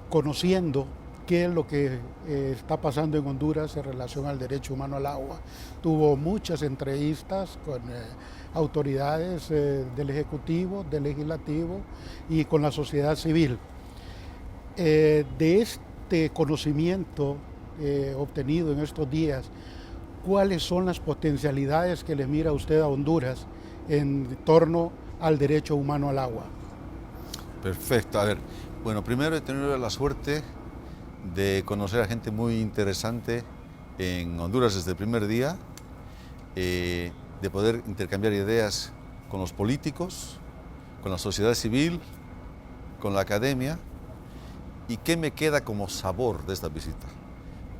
conociendo qué es lo que está pasando en Honduras en relación al derecho humano al agua. Tuvo muchas entrevistas con autoridades del Ejecutivo, del Legislativo y con la sociedad civil. De este conocimiento obtenido en estos días, ¿cuáles son las potencialidades que le mira usted a Honduras en torno al derecho humano al agua? Perfecto. A ver, bueno, primero he tenido la suerte de conocer a gente muy interesante en Honduras desde el primer día, de poder intercambiar ideas con los políticos, con la sociedad civil, con la academia. ¿Y qué me queda como sabor de esta visita?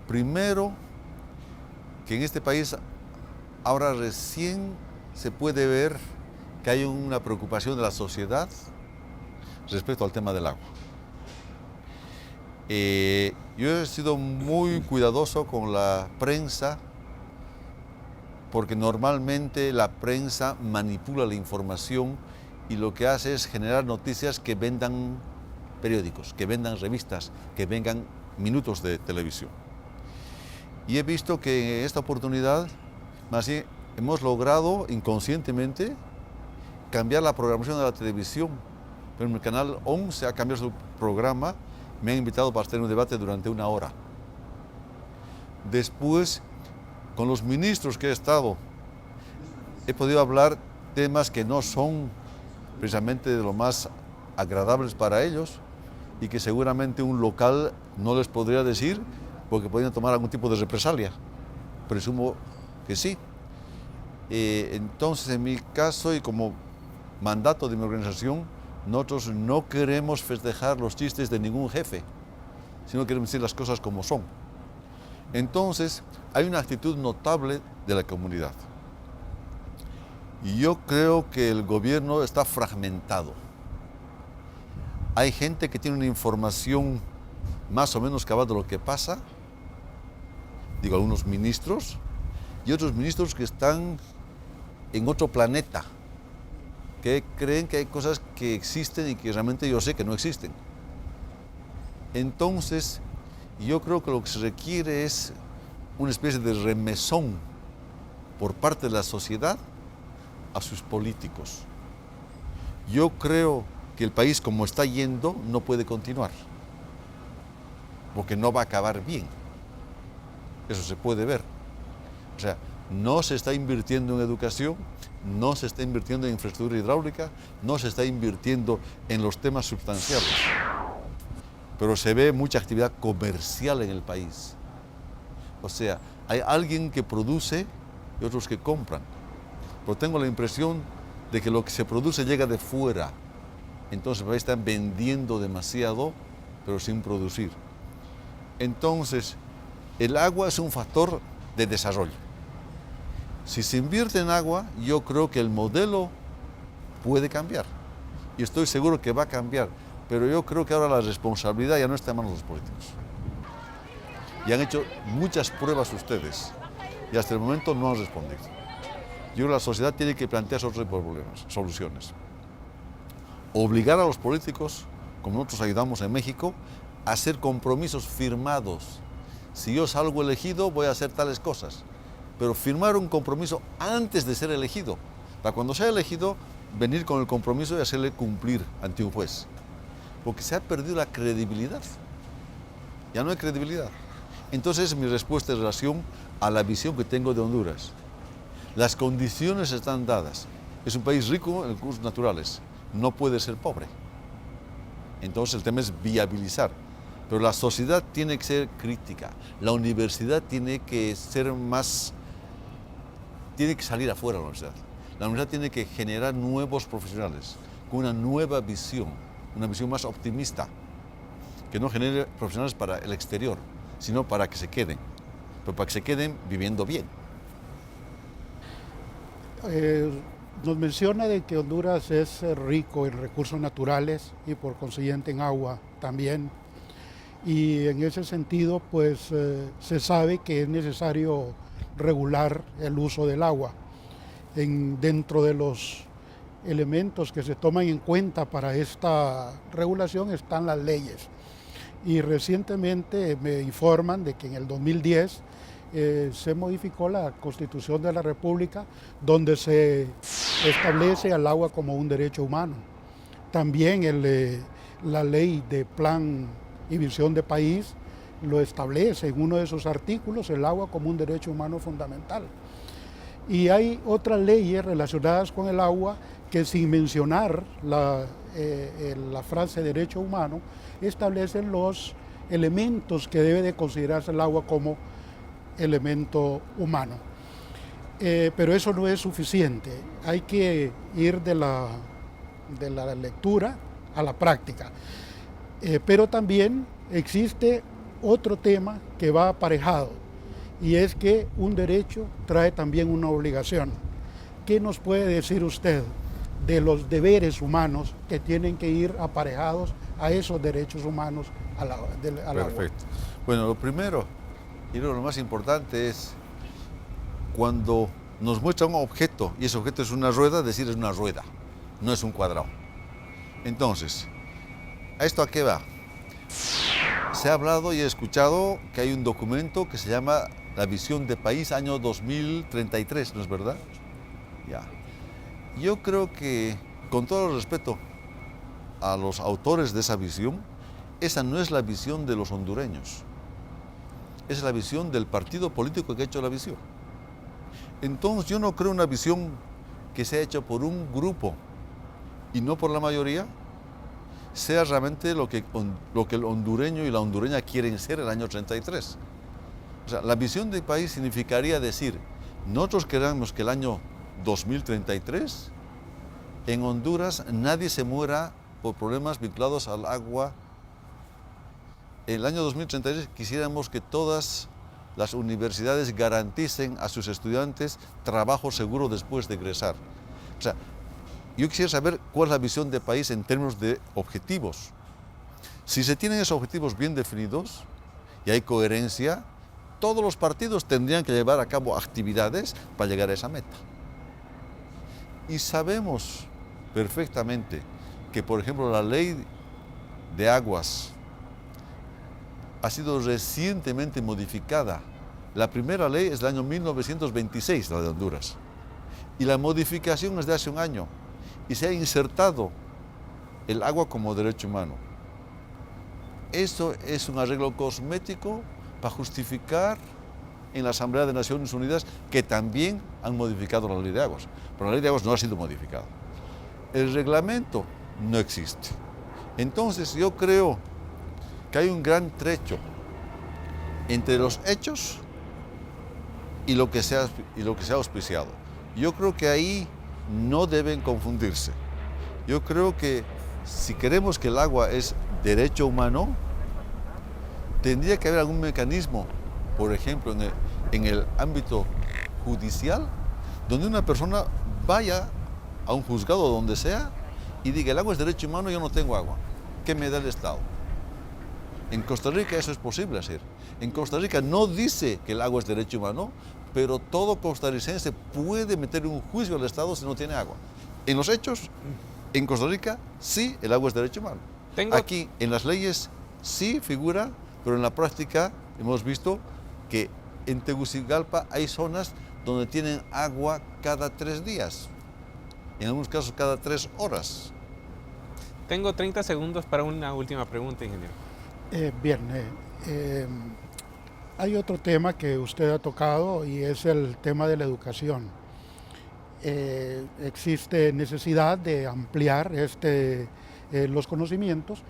Primero, que en este país ahora recién se puede ver que hay una preocupación de la sociedad respecto al tema del agua. Yo he sido muy cuidadoso con la prensa porque normalmente la prensa manipula la información y lo que hace es generar noticias que vendan periódicos, que vendan revistas, que vendan minutos de televisión. Y he visto que en esta oportunidad, más bien, hemos logrado inconscientemente cambiar la programación de la televisión. Pero en el canal 11 ha cambiado su programa, me han invitado para tener un debate durante 1 hora. Después, con los ministros que he estado, he podido hablar temas que no son precisamente de lo más agradables para ellos y que seguramente un local no les podría decir porque podrían tomar algún tipo de represalia. Presumo que sí. Entonces, en mi caso y como mandato de mi organización, nosotros no queremos festejar los chistes de ningún jefe, sino queremos decir las cosas como son. Entonces, hay una actitud notable de la comunidad. Y yo creo que el gobierno está fragmentado. Hay gente que tiene una información más o menos cabal de lo que pasa, digo, algunos ministros, y otros ministros que están en otro planeta, porque creen que hay cosas que existen y que realmente yo sé que no existen. Entonces, yo creo que lo que se requiere es una especie de remesón por parte de la sociedad a sus políticos. Yo creo que el país como está yendo no puede continuar, porque no va a acabar bien. Eso se puede ver. O sea, no se está invirtiendo en educación, no se está invirtiendo en infraestructura hidráulica, no se está invirtiendo en los temas sustanciales. Pero se ve mucha actividad comercial en el país. O sea, hay alguien que produce y otros que compran. Pero tengo la impresión de que lo que se produce llega de fuera. Entonces el país está vendiendo demasiado, pero sin producir. Entonces, el agua es un factor de desarrollo. Si se invierte en agua, yo creo que el modelo puede cambiar. Y estoy seguro que va a cambiar. Pero yo creo que ahora la responsabilidad ya no está en manos de los políticos. Y han hecho muchas pruebas ustedes. Y hasta el momento no han respondido. Yo creo que la sociedad tiene que plantearse otros problemas, soluciones. Obligar a los políticos, como nosotros ayudamos en México, a hacer compromisos firmados. Si yo salgo elegido, voy a hacer tales cosas. Pero firmar un compromiso antes de ser elegido. Para cuando sea elegido, venir con el compromiso y hacerle cumplir ante un juez. Porque se ha perdido la credibilidad. Ya no hay credibilidad. Entonces, mi respuesta en relación a la visión que tengo de Honduras. Las condiciones están dadas. Es un país rico en recursos naturales. No puede ser pobre. Entonces, el tema es viabilizar. Pero la sociedad tiene que ser crítica. La universidad tiene que ser más... Tiene que salir afuera de la universidad. La universidad tiene que generar nuevos profesionales con una nueva visión, una visión más optimista, que no genere profesionales para el exterior, sino para que se queden, pero para que se queden viviendo bien. Nos menciona de que Honduras es rico en recursos naturales y por consiguiente en agua también. Y en ese sentido, pues se sabe que es necesario regular el uso del agua. Dentro de los elementos que se toman en cuenta para esta regulación están las leyes. Y recientemente me informan de que en el 2010 se modificó la Constitución de la República, donde se establece al agua como un derecho humano. También la ley de plan y visión de país lo establece en uno de sus artículos, el agua como un derecho humano fundamental. Y hay otras leyes relacionadas con el agua que, sin mencionar la frase derecho humano, establecen los elementos que debe de considerarse el agua como elemento humano. Pero eso no es suficiente. Hay que ir de la lectura a la práctica. Pero también existe otro tema que va aparejado, y es que un derecho trae también una obligación. ¿Qué nos puede decir usted de los deberes humanos que tienen que ir aparejados a esos derechos humanos al agua? Perfecto. Bueno, lo primero y lo más importante es cuando nos muestra un objeto y ese objeto es una rueda, decir es una rueda, no es un cuadrado. Entonces, ¿esto a qué va? Se ha hablado y he escuchado que hay un documento que se llama La Visión de País año 2033, ¿no es verdad? Ya. Yo creo que, con todo el respeto a los autores de esa visión, esa no es la visión de los hondureños. Es la visión del partido político que ha hecho la visión. Entonces, yo no creo una visión que sea hecha por un grupo y no por la mayoría, sea realmente lo que el hondureño y la hondureña quieren ser el año 33. O sea, la visión de país significaría decir, nosotros queremos que el año 2033 en Honduras nadie se muera por problemas vinculados al agua. En el año 2033 quisiéramos que todas las universidades garanticen a sus estudiantes trabajo seguro después de egresar. O sea, yo quisiera saber cuál es la visión de país en términos de objetivos. Si se tienen esos objetivos bien definidos y hay coherencia, todos los partidos tendrían que llevar a cabo actividades para llegar a esa meta. Y sabemos perfectamente que, por ejemplo, la ley de aguas ha sido recientemente modificada. La primera ley es del año 1926, la de Honduras, y la modificación es de hace un año, y se ha insertado el agua como derecho humano. Eso es un arreglo cosmético para justificar en la Asamblea de Naciones Unidas que también han modificado la ley de aguas, pero la ley de aguas no ha sido modificada. El reglamento no existe. Entonces yo creo que hay un gran trecho entre los hechos y lo que se ha auspiciado. Yo creo que ahí no deben confundirse. Yo creo que si queremos que el agua es derecho humano, tendría que haber algún mecanismo, por ejemplo, en el ámbito judicial, donde una persona vaya a un juzgado o donde sea y diga, el agua es derecho humano, yo no tengo agua. ¿Qué me da el Estado? En Costa Rica eso es posible hacer. En Costa Rica no dice que el agua es derecho humano, pero todo costarricense puede meter un juicio al Estado si no tiene agua. En los hechos, en Costa Rica, sí, el agua es derecho humano. Aquí, en las leyes, sí figura, pero en la práctica hemos visto que en Tegucigalpa hay zonas donde tienen agua cada 3 días, en algunos casos cada 3 horas. Tengo 30 segundos para una última pregunta, ingeniero. Hay otro tema que usted ha tocado y es el tema de la educación. Existe necesidad de ampliar los conocimientos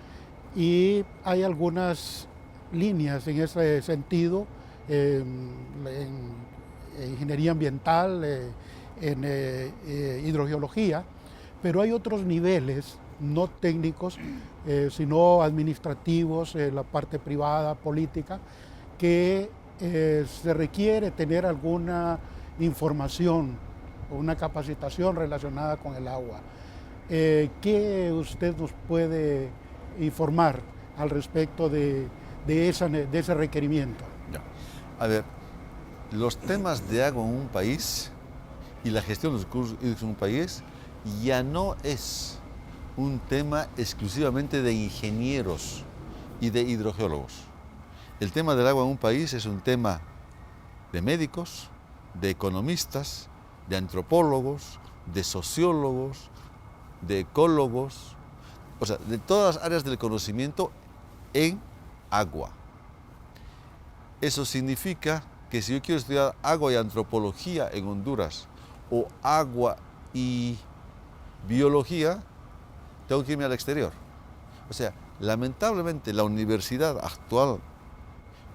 y hay algunas líneas en ese sentido, en ingeniería ambiental, en hidrogeología, pero hay otros niveles no técnicos, sino administrativos, la parte privada, política, que se requiere tener alguna información o una capacitación relacionada con el agua. ¿Qué usted nos puede informar al respecto de ese requerimiento? A ver, los temas de agua en un país y la gestión de los recursos hídricos en un país ya no es un tema exclusivamente de ingenieros y de hidrogeólogos. El tema del agua en un país es un tema de médicos, de economistas, de antropólogos, de sociólogos, de ecólogos, o sea, de todas las áreas del conocimiento en agua. Eso significa que si yo quiero estudiar agua y antropología en Honduras o agua y biología, tengo que irme al exterior. O sea, lamentablemente la universidad actual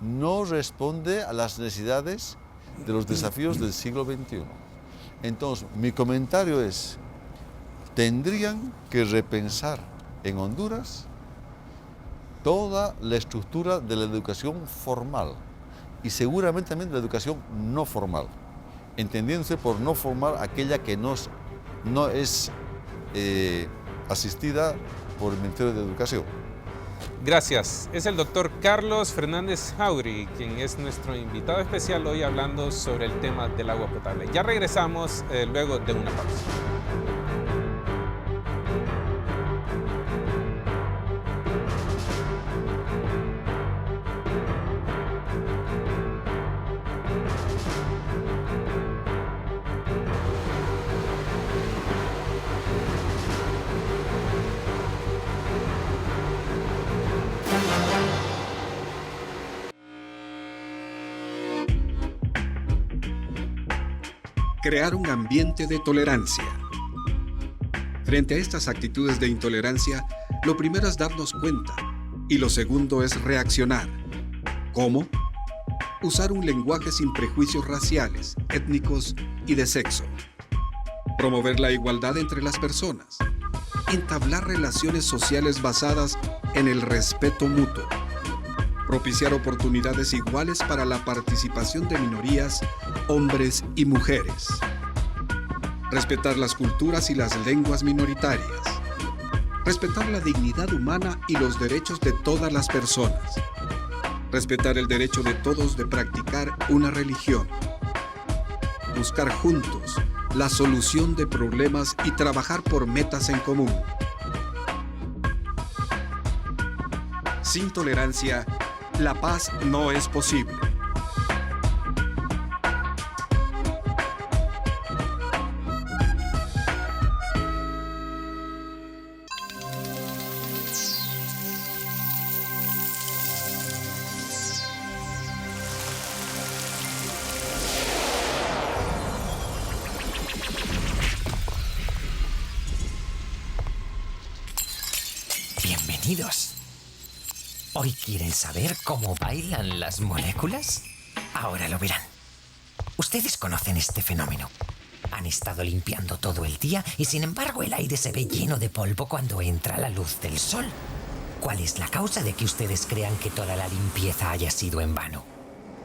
no responde a las necesidades de los desafíos del siglo XXI. Entonces, mi comentario es, tendrían que repensar en Honduras toda la estructura de la educación formal y seguramente también la educación no formal, entendiéndose por no formal aquella que no es asistida por el Ministerio de Educación. Gracias. Es el doctor Carlos Fernández Jauregui, quien es nuestro invitado especial hoy hablando sobre el tema del agua potable. Ya regresamos luego de una pausa. Crear un ambiente de tolerancia. Frente a estas actitudes de intolerancia, lo primero es darnos cuenta y lo segundo es reaccionar. ¿Cómo? Usar un lenguaje sin prejuicios raciales, étnicos y de sexo. Promover la igualdad entre las personas. Entablar relaciones sociales basadas en el respeto mutuo. Propiciar oportunidades iguales para la participación de minorías, hombres y mujeres. Respetar las culturas y las lenguas minoritarias. Respetar la dignidad humana y los derechos de todas las personas. Respetar el derecho de todos de practicar una religión. Buscar juntos la solución de problemas y trabajar por metas en común. Sin tolerancia, la paz no es posible. Bienvenidos. ¿Hoy quieren saber cómo bailan las moléculas? Ahora lo verán. Ustedes conocen este fenómeno. Han estado limpiando todo el día y sin embargo el aire se ve lleno de polvo cuando entra la luz del sol. ¿Cuál es la causa de que ustedes crean que toda la limpieza haya sido en vano?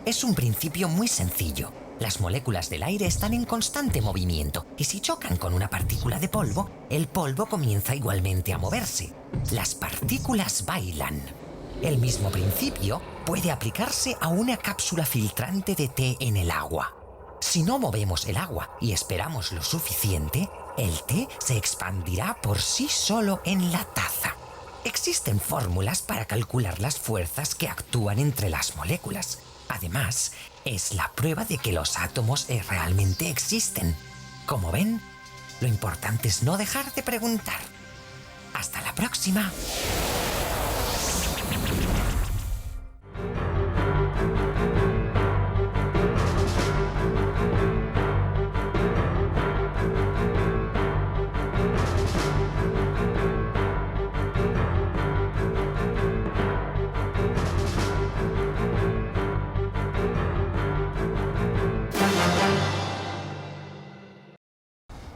Es un principio muy sencillo. Las moléculas del aire están en constante movimiento y si chocan con una partícula de polvo, el polvo comienza igualmente a moverse. Las partículas bailan. El mismo principio puede aplicarse a una cápsula filtrante de té en el agua. Si no movemos el agua y esperamos lo suficiente, el té se expandirá por sí solo en la taza. Existen fórmulas para calcular las fuerzas que actúan entre las moléculas. Además, es la prueba de que los átomos realmente existen. Como ven, lo importante es no dejar de preguntar. Hasta la próxima.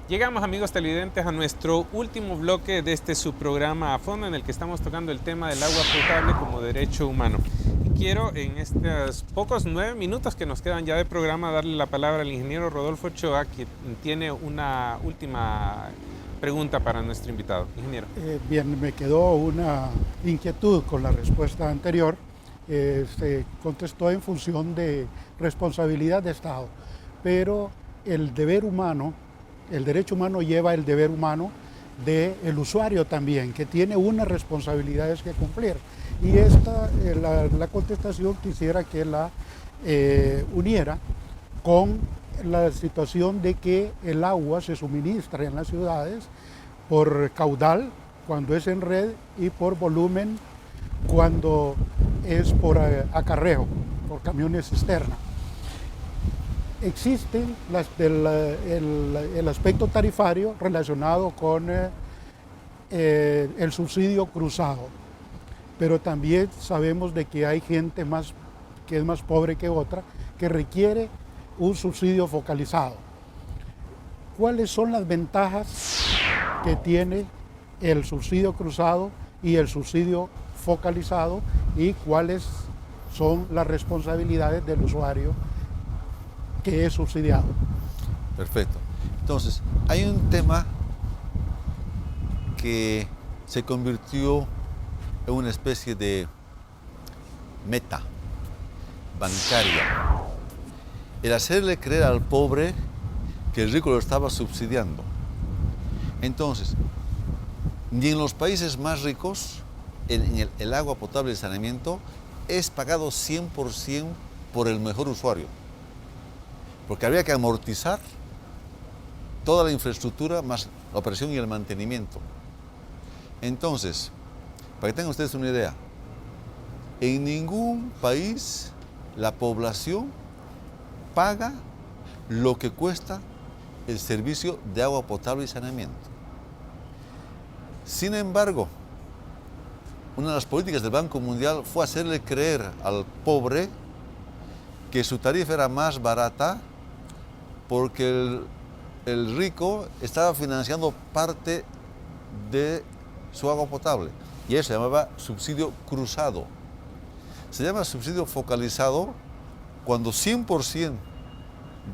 Llegamos, amigos televidentes, a nuestro último bloque de este subprograma A Fondo, en el que estamos tocando el tema del agua potable como derecho humano. Y quiero, en estos pocos 9 minutos que nos quedan ya de programa, darle la palabra al ingeniero Rodolfo Ochoa, que tiene una última pregunta para nuestro invitado. Ingeniero. Bien, me quedó una inquietud con la respuesta anterior. Se contestó en función de responsabilidad de Estado, pero el deber humano, el derecho humano lleva el deber humano del usuario también, que tiene unas responsabilidades que cumplir. Y la contestación quisiera que la uniera con la situación de que el agua se suministra en las ciudades por caudal cuando es en red y por volumen cuando es por acarreo, por camiones cisterna. Existe el aspecto tarifario relacionado con el subsidio cruzado, pero también sabemos de que hay gente que es más pobre que otra que requiere un subsidio focalizado. ¿Cuáles son las ventajas que tiene el subsidio cruzado y el subsidio focalizado y cuáles son las responsabilidades del usuario que es subsidiado? Perfecto. Entonces, hay un tema que se convirtió en una especie de meta bancaria. El hacerle creer al pobre que el rico lo estaba subsidiando. Entonces, ni en los países más ricos el agua potable y saneamiento es pagado 100% por el mejor usuario, porque habría que amortizar toda la infraestructura más la operación y el mantenimiento. Entonces, para que tengan ustedes una idea, en ningún país la población paga lo que cuesta el servicio de agua potable y saneamiento. Sin embargo, una de las políticas del Banco Mundial fue hacerle creer al pobre que su tarifa era más barata porque el rico estaba financiando parte de su agua potable, y eso se llamaba subsidio cruzado. Se llama subsidio focalizado cuando 100%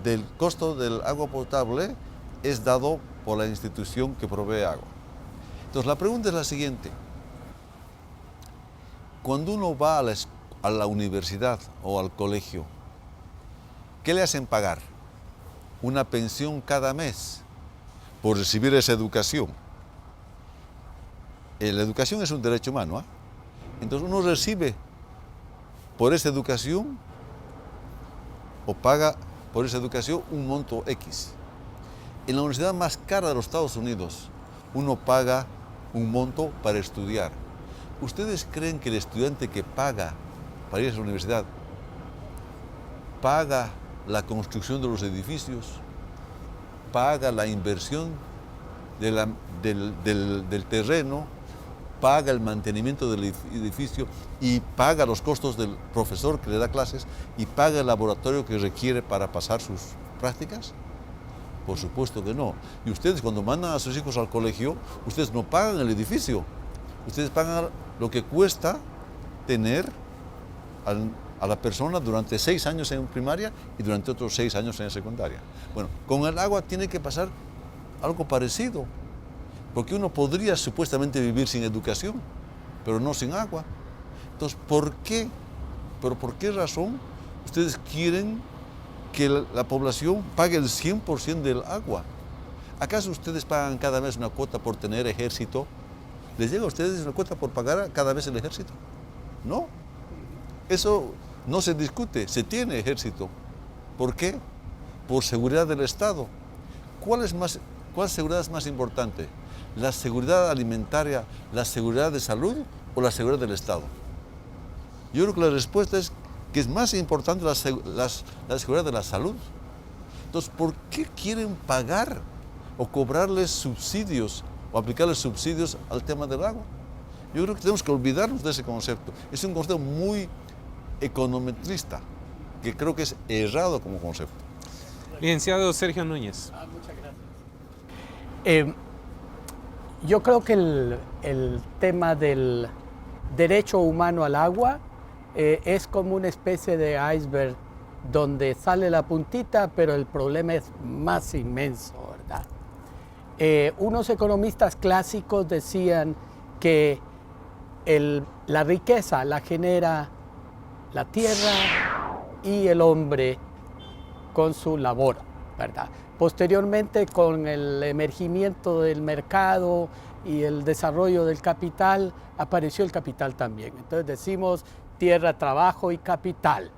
del costo del agua potable es dado por la institución que provee agua. Entonces, la pregunta es la siguiente. Cuando uno va a la universidad o al colegio, ¿qué le hacen pagar? una pensión cada mes por recibir esa educación. La educación es un derecho humano, ¿eh? Entonces uno recibe por esa educación o paga por esa educación un monto X. En la universidad más cara de los Estados Unidos, uno paga un monto para estudiar. ¿Ustedes creen que el estudiante que paga para ir a la universidad paga la construcción de los edificios, paga la inversión del terreno, paga el mantenimiento del edificio y paga los costos del profesor que le da clases y paga el laboratorio que requiere para pasar sus prácticas? Por supuesto que no. Y ustedes cuando mandan a sus hijos al colegio, ustedes no pagan el edificio, ustedes pagan lo que cuesta tener a la persona durante 6 años en primaria y durante otros 6 años en secundaria. Bueno, con el agua tiene que pasar algo parecido, porque uno podría supuestamente vivir sin educación, pero no sin agua. Entonces, ¿por qué? ¿Pero por qué razón ustedes quieren que la población pague el 100% del agua? ¿Acaso ustedes pagan cada mes una cuota por tener ejército? ¿Les llega a ustedes una cuota por pagar cada vez el ejército? No. Eso no se discute, se tiene ejército. ¿Por qué? Por seguridad del Estado. ¿Cuál seguridad es más importante? ¿La seguridad alimentaria, la seguridad de salud o la seguridad del Estado? Yo creo que la respuesta es que es más importante la seguridad de la salud. Entonces, ¿por qué quieren pagar o cobrarles subsidios o aplicarles subsidios al tema del agua? Yo creo que tenemos que olvidarnos de ese concepto. Es un concepto muy econometrista, que creo que es errado como concepto. Licenciado Sergio Núñez. Muchas gracias. Yo creo que el tema del derecho humano al agua es como una especie de iceberg donde sale la puntita, pero el problema es más inmenso, ¿verdad? Unos economistas clásicos decían que la riqueza la genera la tierra y el hombre con su labor, ¿verdad? Posteriormente, con el emergimiento del mercado y el desarrollo del capital, apareció el capital también. Entonces decimos tierra, trabajo y capital.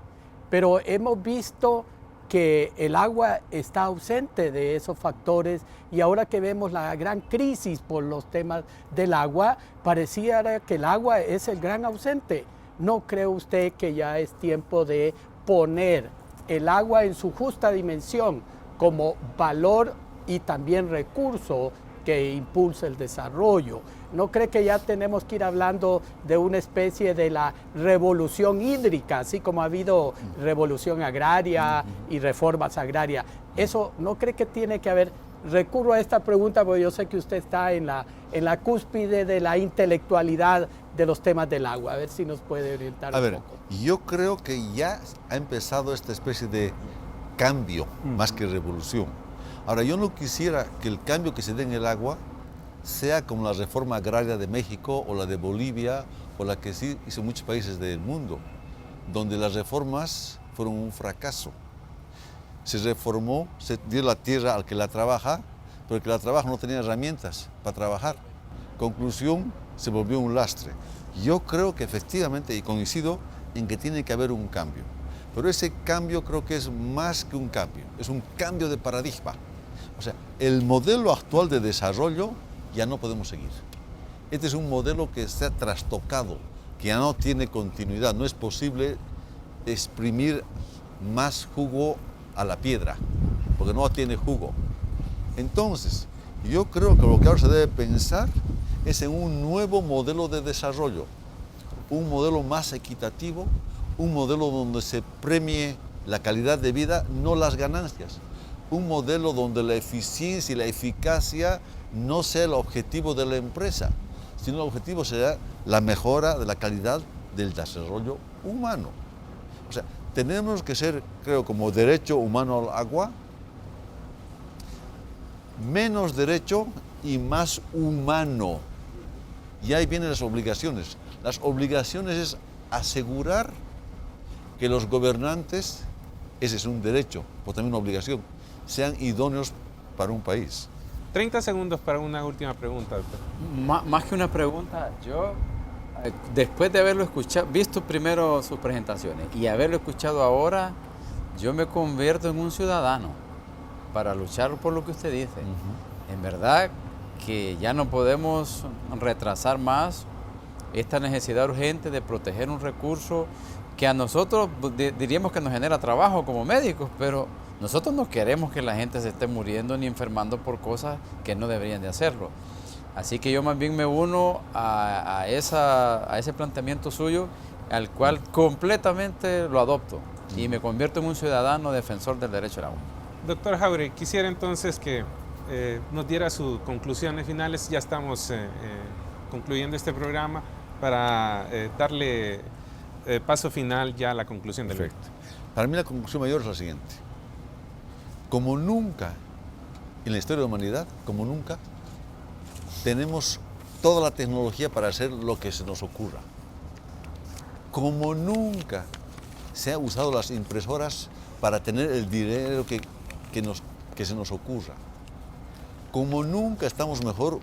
Pero hemos visto que el agua está ausente de esos factores y ahora que vemos la gran crisis por los temas del agua, pareciera que el agua es el gran ausente. ¿No cree usted que ya es tiempo de poner el agua en su justa dimensión como valor y también recurso que impulsa el desarrollo? ¿No cree que ya tenemos que ir hablando de una especie de la revolución hídrica, así como ha habido revolución agraria y reformas agrarias? ¿Eso no cree que tiene que haber? Recurro a esta pregunta porque yo sé que usted está en la cúspide de la intelectualidad de los temas del agua. A ver si nos puede orientar un poco. Yo creo que ya ha empezado esta especie de cambio, más que revolución. Ahora, yo no quisiera que el cambio que se dé en el agua sea como la reforma agraria de México o la de Bolivia o la que sí hizo muchos países del mundo, donde las reformas fueron un fracaso. Se reformó, se dio la tierra al que la trabaja, pero el que la trabaja no tenía herramientas para trabajar. Conclusión, se volvió un lastre. Yo creo que efectivamente, y coincido en que tiene que haber un cambio, pero ese cambio creo que es más que un cambio, es un cambio de paradigma. O sea, el modelo actual de desarrollo ya no podemos seguir. Este es un modelo que se ha trastocado, que ya no tiene continuidad. No es posible exprimir más jugo a la piedra, porque no tiene jugo. Entonces, yo creo que lo que ahora se debe pensar es en un nuevo modelo de desarrollo, un modelo más equitativo, un modelo donde se premie la calidad de vida, no las ganancias. Un modelo donde la eficiencia y la eficacia no sea el objetivo de la empresa, sino el objetivo sea la mejora de la calidad del desarrollo humano. O sea, tenemos que ser, creo, como derecho humano al agua, menos derecho y más humano. Y ahí vienen las obligaciones. Las obligaciones es asegurar que los gobernantes, ese es un derecho, pero también una obligación, sean idóneos para un país. 30 segundos para una última pregunta, doctor. Más que una pregunta, yo, después de haberlo escuchado, visto primero sus presentaciones y haberlo escuchado ahora, yo me convierto en un ciudadano para luchar por lo que usted dice. En verdad que ya no podemos retrasar más esta necesidad urgente de proteger un recurso que a nosotros diríamos que nos genera trabajo como médicos, pero nosotros no queremos que la gente se esté muriendo ni enfermando por cosas que no deberían de hacerlo. Así que yo más bien me uno a ese planteamiento suyo, al cual completamente lo adopto y me convierto en un ciudadano defensor del derecho al agua. Doctor Jáuregui, quisiera entonces que nos diera sus conclusiones finales. Ya estamos concluyendo este programa para darle paso final ya a la conclusión del Perfecto. Para mí la conclusión mayor es la siguiente. Como nunca en la historia de la humanidad, como nunca, tenemos toda la tecnología para hacer lo que se nos ocurra. Como nunca se han usado las impresoras para tener el dinero que se nos ocurra. Como nunca estamos mejor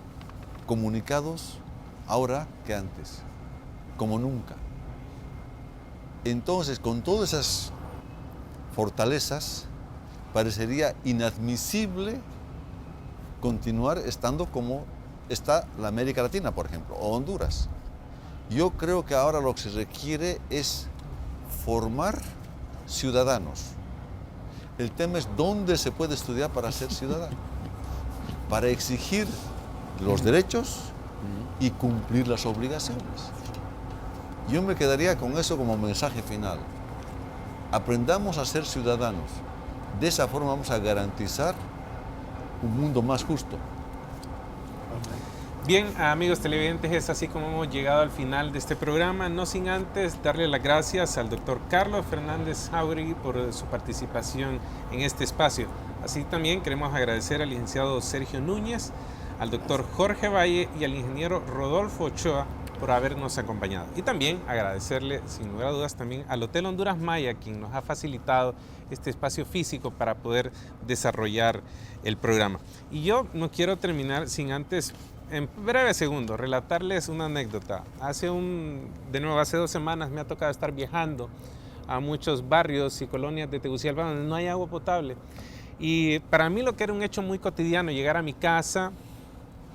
comunicados ahora que antes. Como nunca. Entonces, con todas esas fortalezas, parecería inadmisible continuar estando como está la América Latina, por ejemplo, o Honduras. Yo creo que ahora lo que se requiere es formar ciudadanos. El tema es dónde se puede estudiar para ser ciudadano, para exigir los derechos y cumplir las obligaciones. Yo me quedaría con eso como mensaje final. Aprendamos a ser ciudadanos. De esa forma vamos a garantizar un mundo más justo. Bien, amigos televidentes, es así como hemos llegado al final de este programa, no sin antes darle las gracias al doctor Carlos Fernández Jáuregui por su participación en este espacio. Así también queremos agradecer al licenciado Sergio Núñez, al doctor Jorge Valle y al ingeniero Rodolfo Ochoa por habernos acompañado. Y también agradecerle, sin lugar a dudas, también al Hotel Honduras Maya, quien nos ha facilitado este espacio físico para poder desarrollar el programa. Y yo no quiero terminar sin antes, en breve segundo, relatarles una anécdota. Hace 2 semanas me ha tocado estar viajando a muchos barrios y colonias de Tegucigalpa donde no hay agua potable. Y para mí lo que era un hecho muy cotidiano, llegar a mi casa,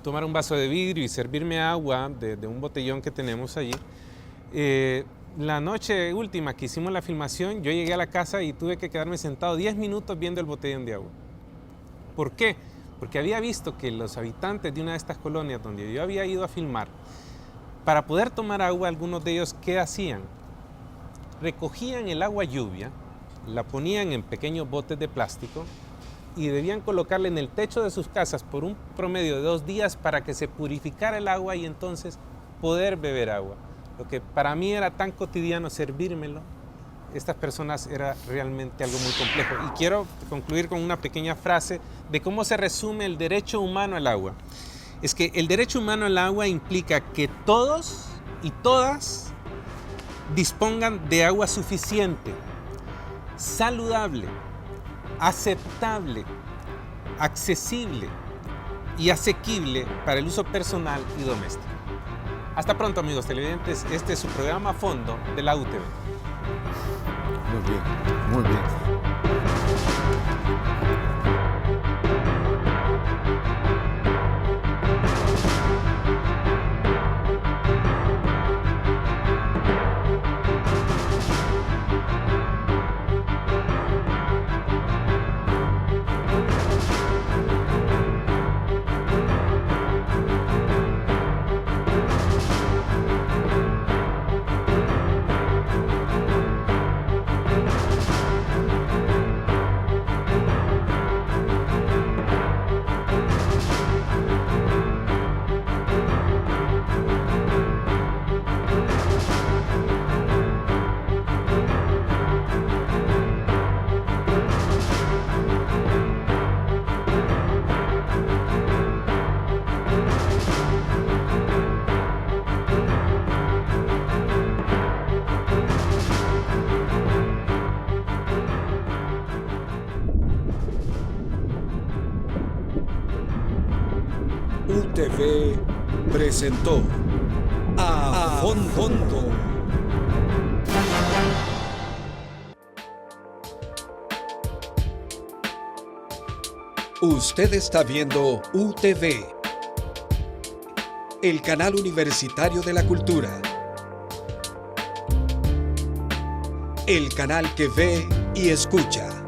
tomar un vaso de vidrio y servirme agua de un botellón que tenemos allí. La noche última que hicimos la filmación, yo llegué a la casa y tuve que quedarme sentado 10 minutos viendo el botellón de agua. ¿Por qué? Porque había visto que los habitantes de una de estas colonias donde yo había ido a filmar, para poder tomar agua, algunos de ellos, ¿qué hacían? Recogían el agua lluvia, la ponían en pequeños botes de plástico y debían colocarla en el techo de sus casas por un promedio de 2 días para que se purificara el agua y entonces poder beber agua. Lo que para mí era tan cotidiano servírmelo, estas personas era realmente algo muy complejo. Y quiero concluir con una pequeña frase de cómo se resume el derecho humano al agua. Es que el derecho humano al agua implica que todos y todas dispongan de agua suficiente, saludable, aceptable, accesible y asequible para el uso personal y doméstico. Hasta pronto, amigos televidentes. Este es su programa Fondo de la UTV. Muy bien, muy bien. UTV presentó A Fondo. Usted está viendo UTV, el canal universitario de la cultura. El canal que ve y escucha.